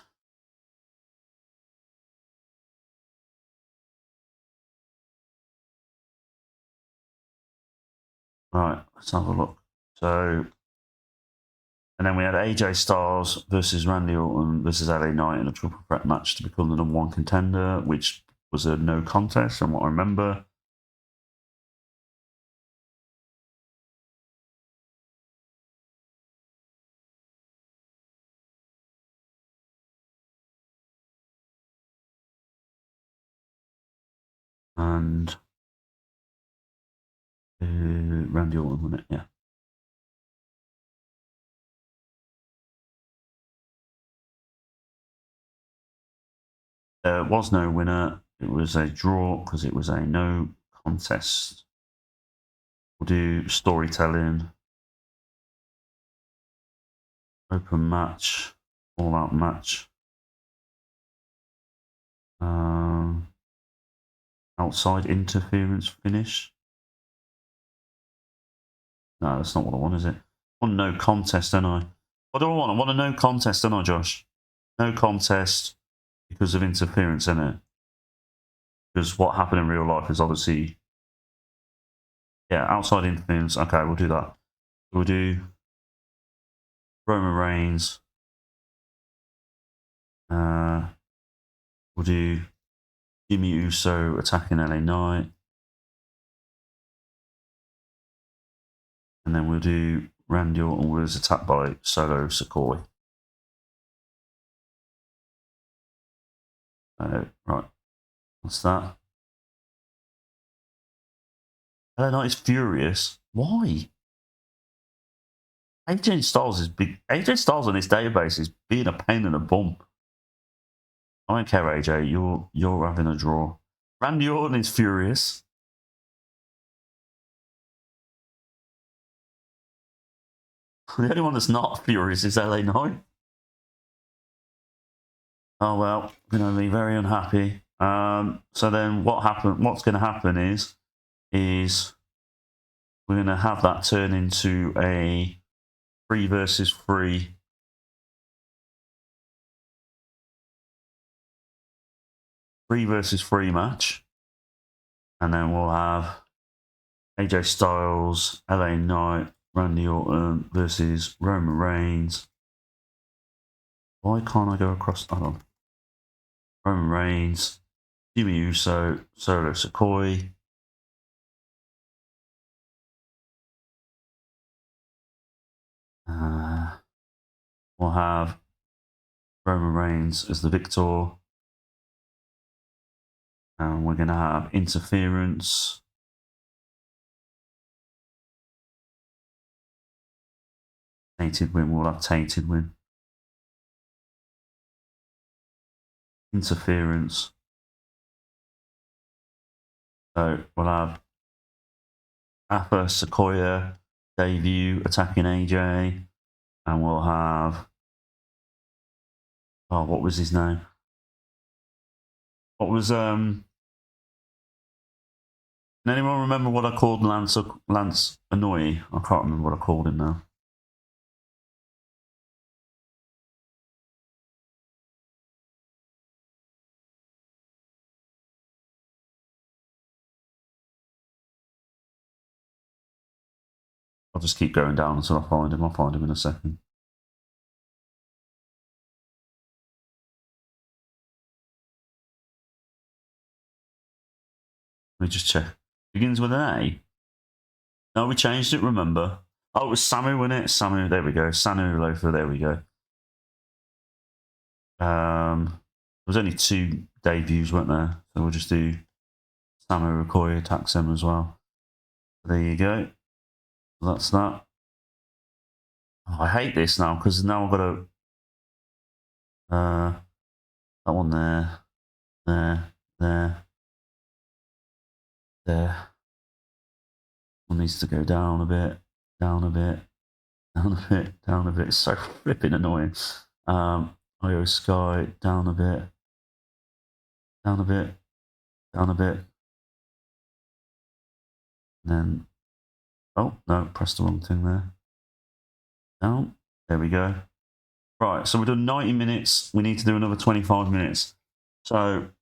S1: Right, let's have a look. So, and then we had AJ Styles versus Randy Orton versus LA Knight in a triple threat match to become the #1 contender, which was a no contest from what I remember. And Randy Orton won it, yeah. There was no winner. It was a draw because it was a no contest. We'll do storytelling, open match, all out match. Outside interference finish. No, that's not what I want, is it? I want a no contest, don't I? What do I want? I want a no contest, don't I, Josh? No contest because of interference, innit? Because what happened in real life is obviously... yeah, outside interference. Okay, we'll do that. We'll do Roman Reigns. We'll do Jimmy Uso attacking LA Knight. And then we'll do Randy Orton was attacked by Solo Sikoa. Right. What's that? LA Knight is furious. Why? AJ Styles is big. AJ Styles on his database is being a pain in the bum. I don't care, AJ. You're having a draw. Randy Orton is furious. The only one that's not furious is LA Knight. Oh well, going to be very unhappy. So then what's going to happen is we're going to have that turn into a 3 versus 3. 3 versus 3 match. And then we'll have AJ Styles, LA Knight, Randy Orton versus Roman Reigns. Why can't I go across? Hold on. Roman Reigns, Jimmy Uso, Solo Sikoa. We'll have Roman Reigns as the victor. And we're going to have interference. Tainted win. We'll have tainted win. Interference. So we'll have Alpha Sikoa debut attacking AJ. And we'll have... Oh, what was his name? What was... Can anyone remember what I called Lance Anoa'i? I can't remember what I called him now. I'll just keep going down until I find him. I'll find him in a second. Let me just check. Begins with an A. No, we changed it, remember. Oh, it was Samu, wasn't it? Samu, there we go. Sanu Loafer, there we go. There was only 2 debuts, weren't there? So we'll just do Samu Okoye attacks him as well. There you go. That's that. Oh, I hate this now because now I've got to... that one there. There. One needs to go down a bit. Down a bit. Down a bit. Down a bit. It's so flipping annoying. Io Sky, down a bit. Down a bit. Down a bit. And then... Oh, no, pressed the wrong thing there. Down. There we go. Right, so we've done 90 minutes. We need to do another 25 minutes. So, are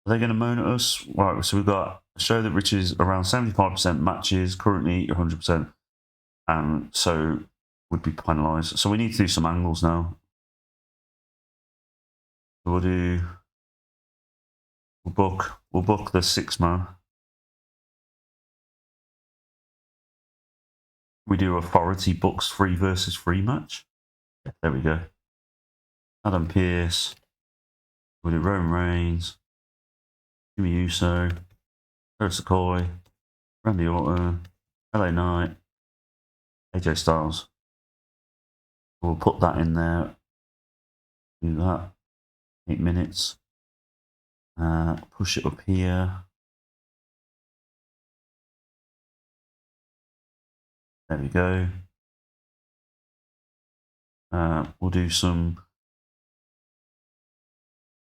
S1: they going to moan at us? Right, so we've got a show that reaches around 75% matches, currently 100%. And so, would be penalised. So we need to do some angles now. We'll book the 6-man. We do authority books 3 versus 3 match. There we go. Adam Pearce. We'll do Roman Reigns. Jimmy Uso. Sikoa. Randy Orton. LA Knight. AJ Styles. We'll put that in there. Do that. 8 minutes. Push it up here. There we go. We'll do some...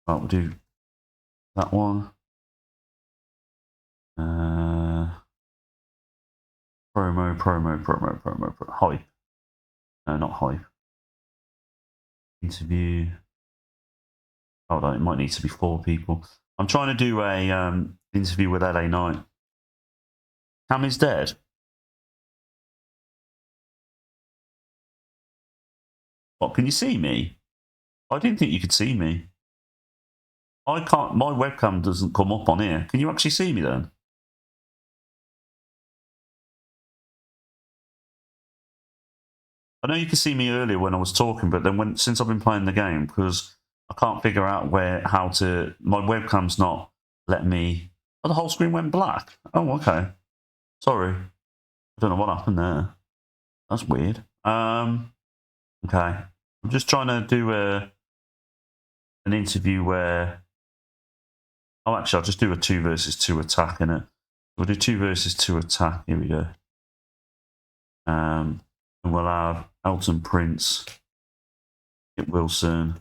S1: We'll do that one. Promo. Hype. No, not hype. Interview. Hold on, it might need to be 4 people. I'm trying to do a interview with LA Knight. Cammy's dead. What, can you see me? I didn't think you could see me. I can't, my webcam doesn't come up on here. Can you actually see me then? I know you could see me earlier when I was talking, but then since I've been playing the game, because I can't figure out my webcam's not letting me... Oh, the whole screen went black. Oh, okay. Sorry. I don't know what happened there. That's weird. Okay. I'm just trying to do an an interview where... Oh, actually, I'll just do a 2 versus 2 attack in it. We'll do 2 versus 2 attack. Here we go. And we'll have Elton Prince, Kit Wilson,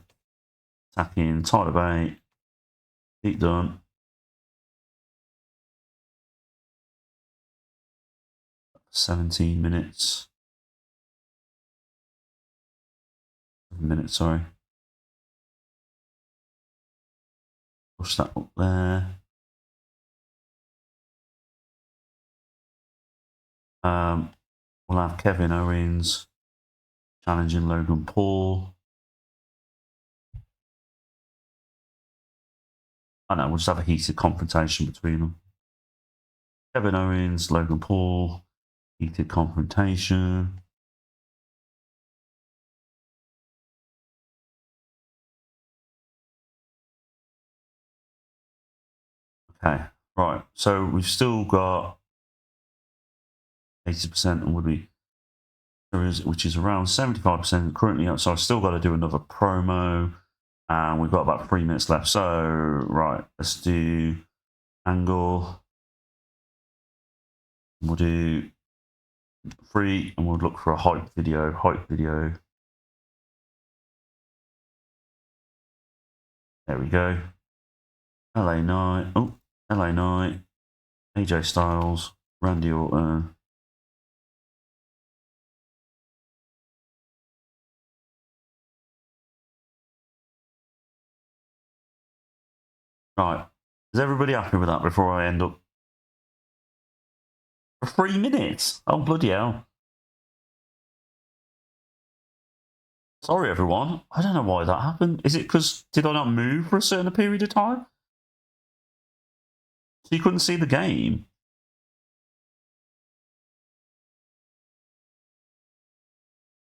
S1: attacking Tyler Bate, Pete Dunne, 17 minutes. 7 minutes, sorry. Push that up there. We'll have Kevin Owens challenging Logan Paul. I know, we'll just have a heated confrontation between them. Kevin Owens, Logan Paul, heated confrontation. Okay, right. So we've still got 80% and would be, which is around 75% currently. So I've still got to do another promo, and we've got about 3 minutes left. So right, let's do Angle. We'll do 3, and we'll look for a hype video. There we go. LA Knight. Oh, LA Knight. AJ Styles. Randy Orton. Right. Is everybody happy with that before I end up? For 3 minutes? Oh, bloody hell. Sorry, everyone. I don't know why that happened. Is it because did I not move for a certain period of time? So you couldn't see the game?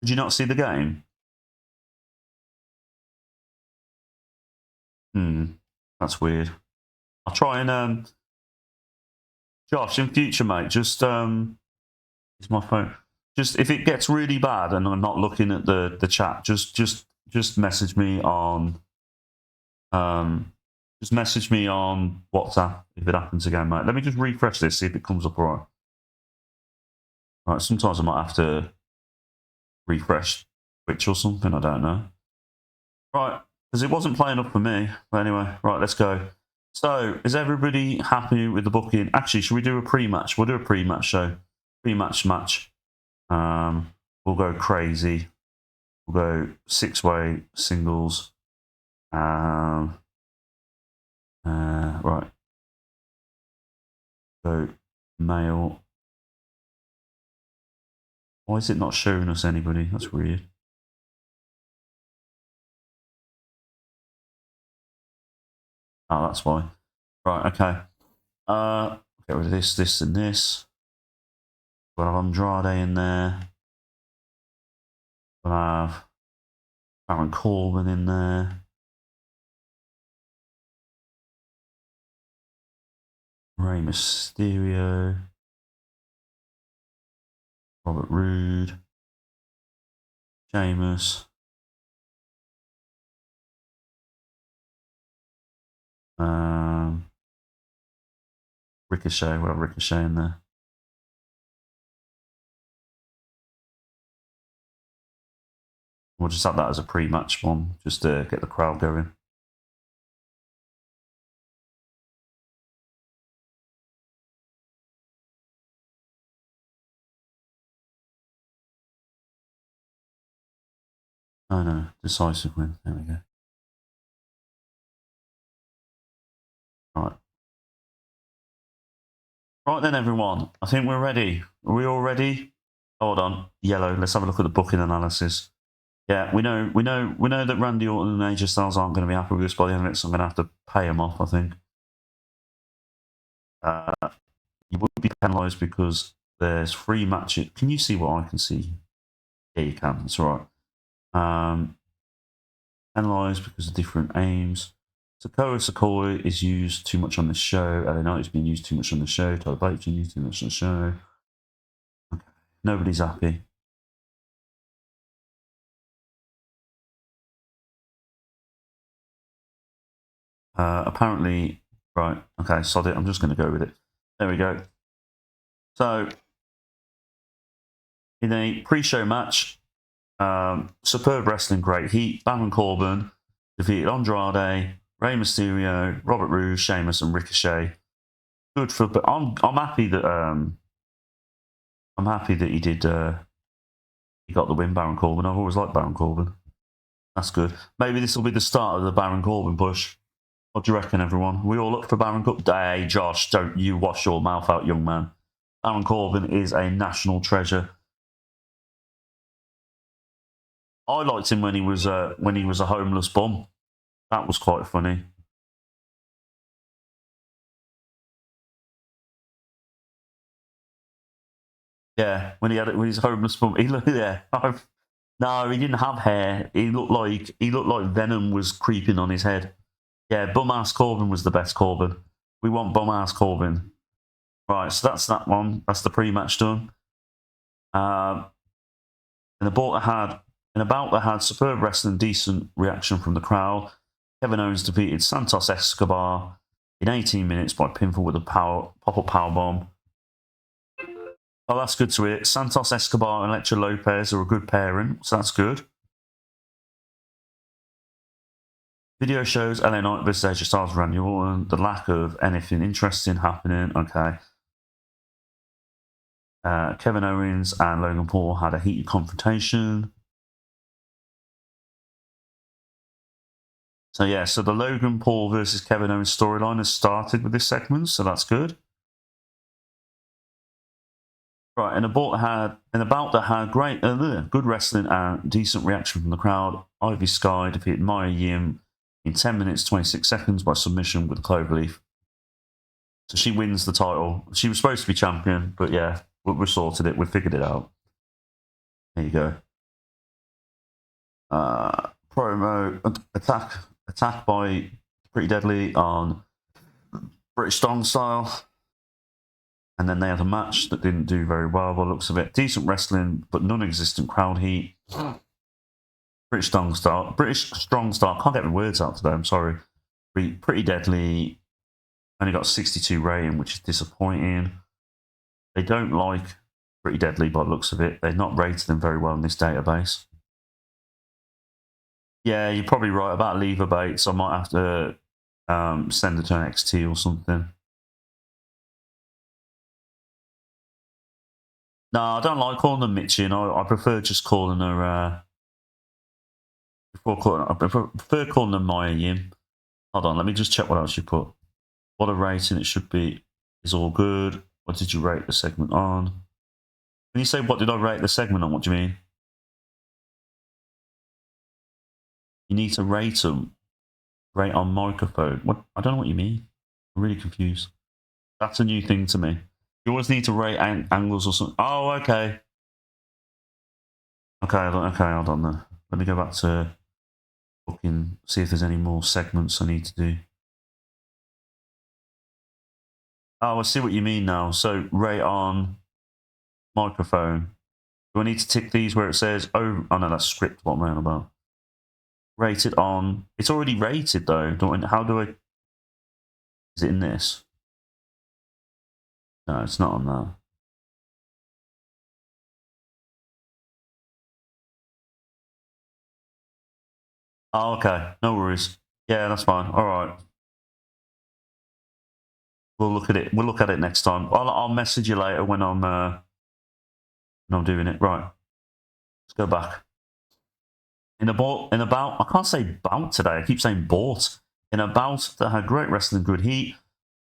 S1: Did you not see the game? That's weird. I'll try and Josh, in future, mate, just it's my phone. Just if it gets really bad and I'm not looking at the chat, just message me on WhatsApp if it happens again, mate. Let me just refresh this, see if it comes up all right. Right, sometimes I might have to refresh Twitch or something, I don't know. Right, because it wasn't playing up for me. But anyway, right, let's go. So, is everybody happy with the booking? Actually, should we do a pre-match? We'll do a pre-match show. Pre-match match. We'll go crazy. We'll go 6-way singles. Right. Go male. Why is it not showing us anybody? That's weird. Oh, that's why. Right, okay. Get rid of this, and this. We'll have Andrade in there. We'll have Baron Corbin in there. Rey Mysterio. Robert Roode. Sheamus. Ricochet. We'll have Ricochet in there. We'll just have that as a pre-match one, just to get the crowd going. Oh no, decisive win. There we go. Right. Right then, everyone. I think we're ready. Are we all ready? Hold on. Yellow. Let's have a look at the booking analysis. Yeah, we know that Randy Orton and AJ Styles aren't going to be happy with this by the end of it, so I'm going to have to pay them off, I think. You would be penalised because there's 3 matches. Can you see what I can see? Yeah, you can. That's all right. Penalised because of different aims. Sakura is used too much on the show. LA Knight has been used too much on the show. Tyler Bate's been used too much on the show. Okay. Nobody's happy. Apparently, right, okay, sod it. I'm just going to go with it. There we go. So, in a pre-show match, superb wrestling, great heat. Baron Corbin defeated Andrade, Rey Mysterio, Robert Roode, Sheamus, and Ricochet. Good for, but I'm happy that he did. He got the win, Baron Corbin. I've always liked Baron Corbin. That's good. Maybe this will be the start of the Baron Corbin push. What do you reckon, everyone? We all look for Baron Corbin? Hey, Josh, don't you wash your mouth out, young man. Baron Corbin is a national treasure. I liked him when he was a homeless bum. That was quite funny. Yeah, when he was a homeless bum, he looked No, he didn't have hair. He looked like venom was creeping on his head. Yeah, bum ass Corbin was the best Corbin. We want bum ass Corbin. Right, so that's that one. That's the pre-match done. In about that had superb wrestling, decent reaction from the crowd. Kevin Owens defeated Santos Escobar in 18 minutes by pinfall with a pop-up powerbomb. Oh, that's good to hear. Santos Escobar and Electra Lopez are a good pairing, so that's good. Video shows LA Knight versus AJ Styles and Randy Orton. The lack of anything interesting happening. Okay. Kevin Owens and Logan Paul had a heated confrontation. So yeah, so the Logan Paul versus Kevin Owens storyline has started with this segment, so that's good. Right, and about that had great, good wrestling and decent reaction from the crowd. Ivy Sky defeated Maya Yim in 10 minutes 26 seconds by submission with a cloverleaf. So she wins the title. She was supposed to be champion, but yeah, we sorted it. We figured it out. There you go. Promo attack by Pretty Deadly on British Strong Style. And then they had a match that didn't do very well by the looks of it. Decent wrestling, but non-existent crowd heat. British Strong Style. Can't get the words out today, I'm sorry. Pretty Deadly. Only got 62 rating, which is disappointing. They don't like Pretty Deadly by the looks of it. They're not rated them very well in this database. Yeah, you're probably right about lever baits. I might have to send it to an XT or something. No, I don't like calling them Mitchie, and I prefer just calling her. I prefer calling them Maya Yim. Hold on, let me just check what else you put. What a rating it should be is all good. What did you rate the segment on? When you say what did I rate the segment on, what do you mean? You need to rate them. Rate on microphone. What? I don't know what you mean. I'm really confused. That's a new thing to me. You always need to rate angles or something. Oh, okay. Okay, hold on then. Let me go back to booking, see if there's any more segments I need to do. Oh, I see what you mean now. So rate on microphone. Do I need to tick these where it says, oh no, that's script, what am I on about? Rated on, it's already rated though. How do I, is it in this? No, it's not on that. Oh, okay. No worries. Yeah, that's fine. All right. We'll look at it. We'll look at it next time. I'll message you later when I'm doing it. Right. Let's go back. In about, I can't say bout today. I keep saying bought. In a bout that had great wrestling, good heat,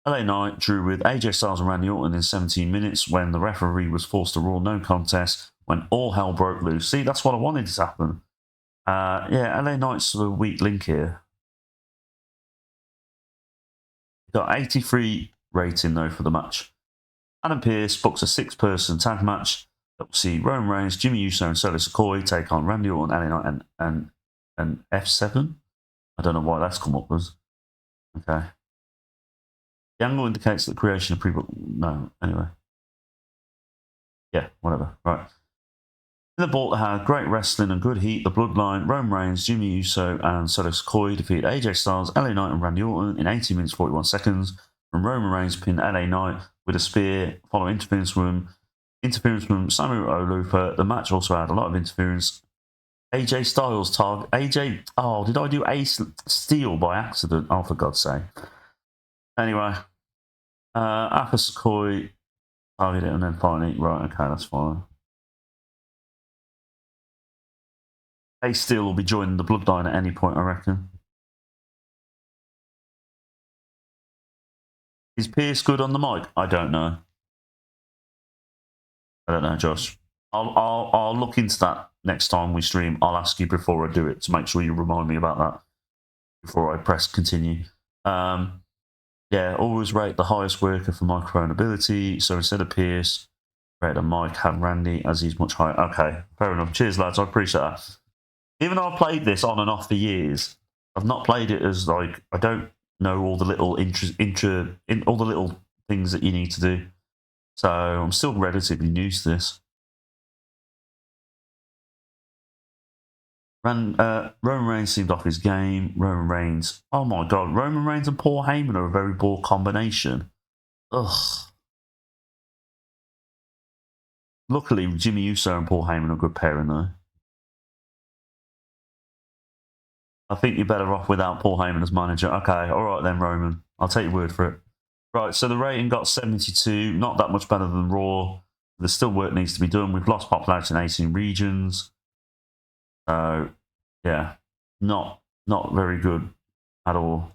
S1: LA Knight drew with AJ Styles and Randy Orton in 17 minutes when the referee was forced to rule no contest when all hell broke loose. See, that's what I wanted to happen. Yeah, LA Knight's the weak link here. Got 83 rating though for the match. Adam Pearce books a 6-person tag match that will see Roman Reigns, Jimmy Uso, and Solo Sikoa take on Randy Orton, LA Knight, and F7. I don't know why that's come up as. Okay. The angle indicates that creation of pre-book. No, anyway. Yeah, whatever. Right. In the ball, they had great wrestling and good heat. The Bloodline, Roman Reigns, Jimmy Uso, and Solo Sikoa defeated AJ Styles, LA Knight, and Randy Orton in 18 minutes 41 seconds. From Roman Reigns pinned LA Knight with a spear, following interference from Samu Olupa. The match also had a lot of interference. AJ Styles target AJ. Oh, did I do Ace Steel by accident? Oh, for God's sake. Anyway, Aka Sikoa targeted it and then finally, right? Okay, that's fine. Ace Steel will be joining the Bloodline at any point, I reckon. Is Pierce good on the mic? I don't know. I don't know, Josh. I'll look into that next time we stream. I'll ask you before I do it to make sure you remind me about that before I press continue. Yeah, always rate the highest worker for microphone ability. So instead of Pierce, rate a Mike, have Randy as he's much higher. Okay, fair enough. Cheers, lads. I appreciate that. Even though I've played this on and off for years, I've not played it as like I don't know all the little all the little things that you need to do. So I'm still relatively new to this. Roman Reigns seemed off his game. Roman Reigns, oh my god, Roman Reigns and Paul Heyman are a very poor combination. Ugh. Luckily, Jimmy Uso and Paul Heyman are a good pairing though. I think you're better off without Paul Heyman as manager. Okay, all right then, Roman. I'll take your word for it. Right, so the rating got 72. Not that much better than Raw. There's still work needs to be done. We've lost popularity in 18 regions. So, yeah, not very good at all.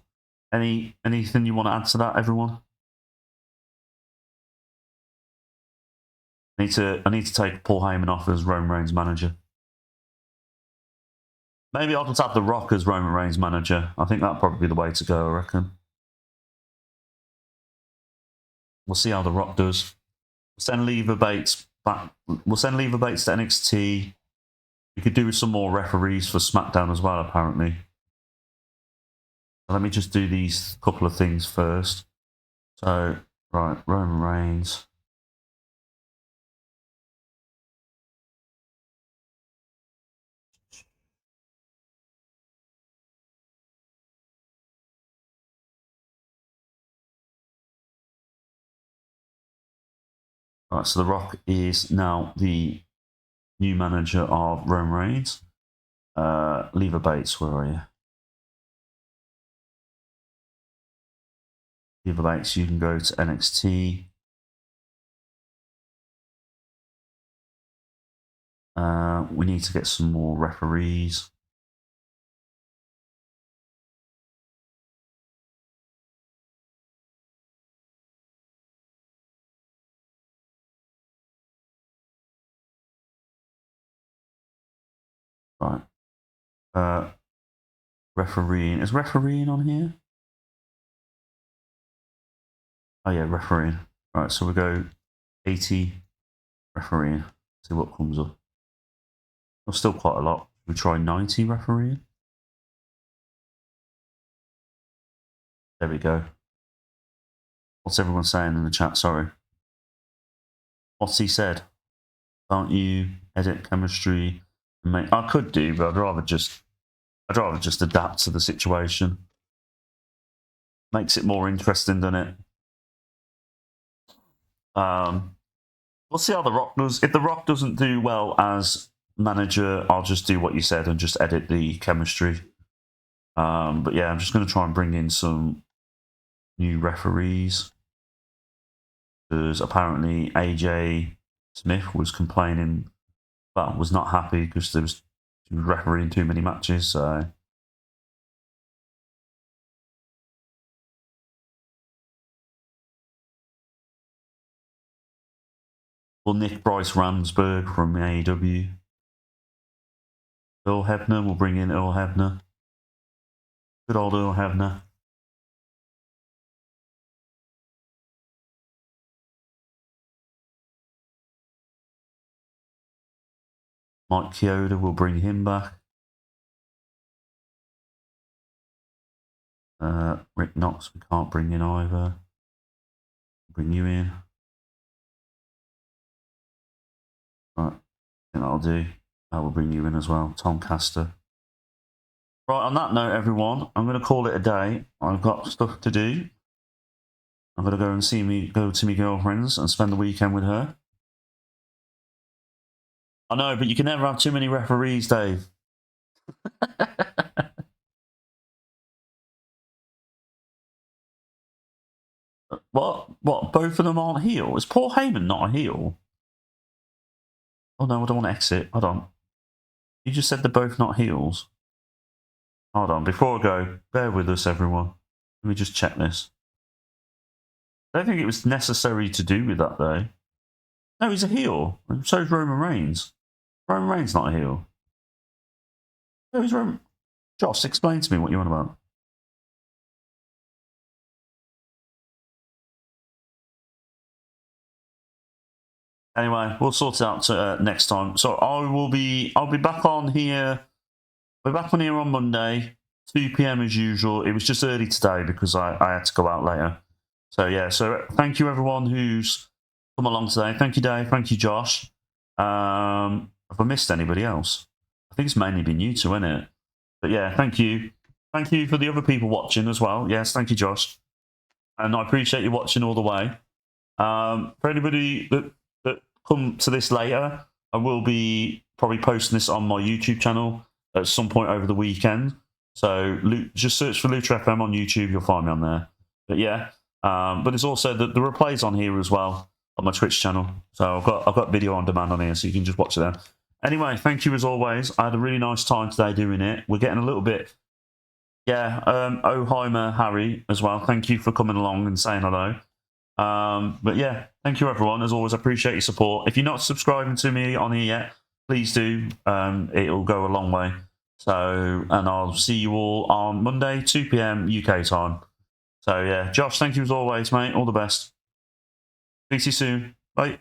S1: Anything you want to add to that, everyone? I need to take Paul Heyman off as Roman Reigns manager. Maybe I'll just have The Rock as Roman Reigns manager. I think that'd probably be the way to go, I reckon. We'll see how The Rock does. We'll send Lever Bates back. We'll send Lever Bates to NXT. We could do with some more referees for SmackDown as well, apparently. Let me just do these couple of things first. So, right, Roman Reigns. Right, so The Rock is now the new manager of Roman Reigns. Lever Bates, where are you? Lever Bates, you can go to NXT. We need to get some more referees. Right. Refereeing. Is refereeing on here? Oh yeah, refereeing. Right, so we go 80 refereeing. See what comes up. There's still quite a lot. We try 90 refereeing. There we go. What's everyone saying in the chat? Sorry. What's he said? Can't you edit chemistry and make? I could do, but I'd rather just adapt to the situation. Makes it more interesting, doesn't it? We'll see how The Rock does. If The Rock doesn't do well as manager, I'll just do what you said and just edit the chemistry. But yeah, I'm just going to try and bring in some new referees. Because apparently AJ Smith was complaining, well, was not happy because he was refereeing too many matches. So we'll nick Bryce Ramsberg from AEW. Earl Hebner, we'll bring in Earl Hebner. Good old Earl Hebner. Mike Chioda, we'll bring him back. Rick Knox, we can't bring in either. Bring you in. Right. think that'll do. I will bring you in as well, Tom Castor. Right, on that note, everyone, I'm going to call it a day. I've got stuff to do. I'm going to go and go to my girlfriend's and spend the weekend with her. I know, but you can never have too many referees, Dave. What? Both of them aren't heel? Is Paul Heyman not a heel? Oh no, I don't want to exit. Hold on. You just said they're both not heels. Hold on, before I go, bear with us, everyone. Let me just check this. I don't think it was necessary to do with that, though. No, he's a heel. And so is Roman Reigns. Roman Reigns not a heel. No, he's Roman. Josh, explain to me what you want about. Anyway, we'll sort it out next time. So I'll be back on here. We're back on here on Monday, 2 p.m. as usual. It was just early today because I had to go out later. So yeah, so thank you everyone who's come along today. Thank you, Dave. Thank you, Josh. Have I missed anybody else? I think it's mainly been you two, isn't it? But yeah, thank you. Thank you for the other people watching as well. Yes, thank you, Josh. And I appreciate you watching all the way. For anybody that come to this later, I will be probably posting this on my YouTube channel at some point over the weekend. So just search for Lucha FM on YouTube, you'll find me on there. But yeah, but there's also the replays on here as well on my Twitch channel. So I've got video on demand on here, so you can just watch it there. Anyway, thank you as always. I had a really nice time today doing it. We're getting a little bit, yeah. Oheimer Harry as well. Thank you for coming along and saying hello. But yeah, thank you everyone. As always, I appreciate your support. If you're not subscribing to me on here yet, please do. It'll go a long way. So, and I'll see you all on Monday, 2 p.m. UK time. So yeah, Josh, thank you as always, mate. All the best. Speak to you soon. Bye.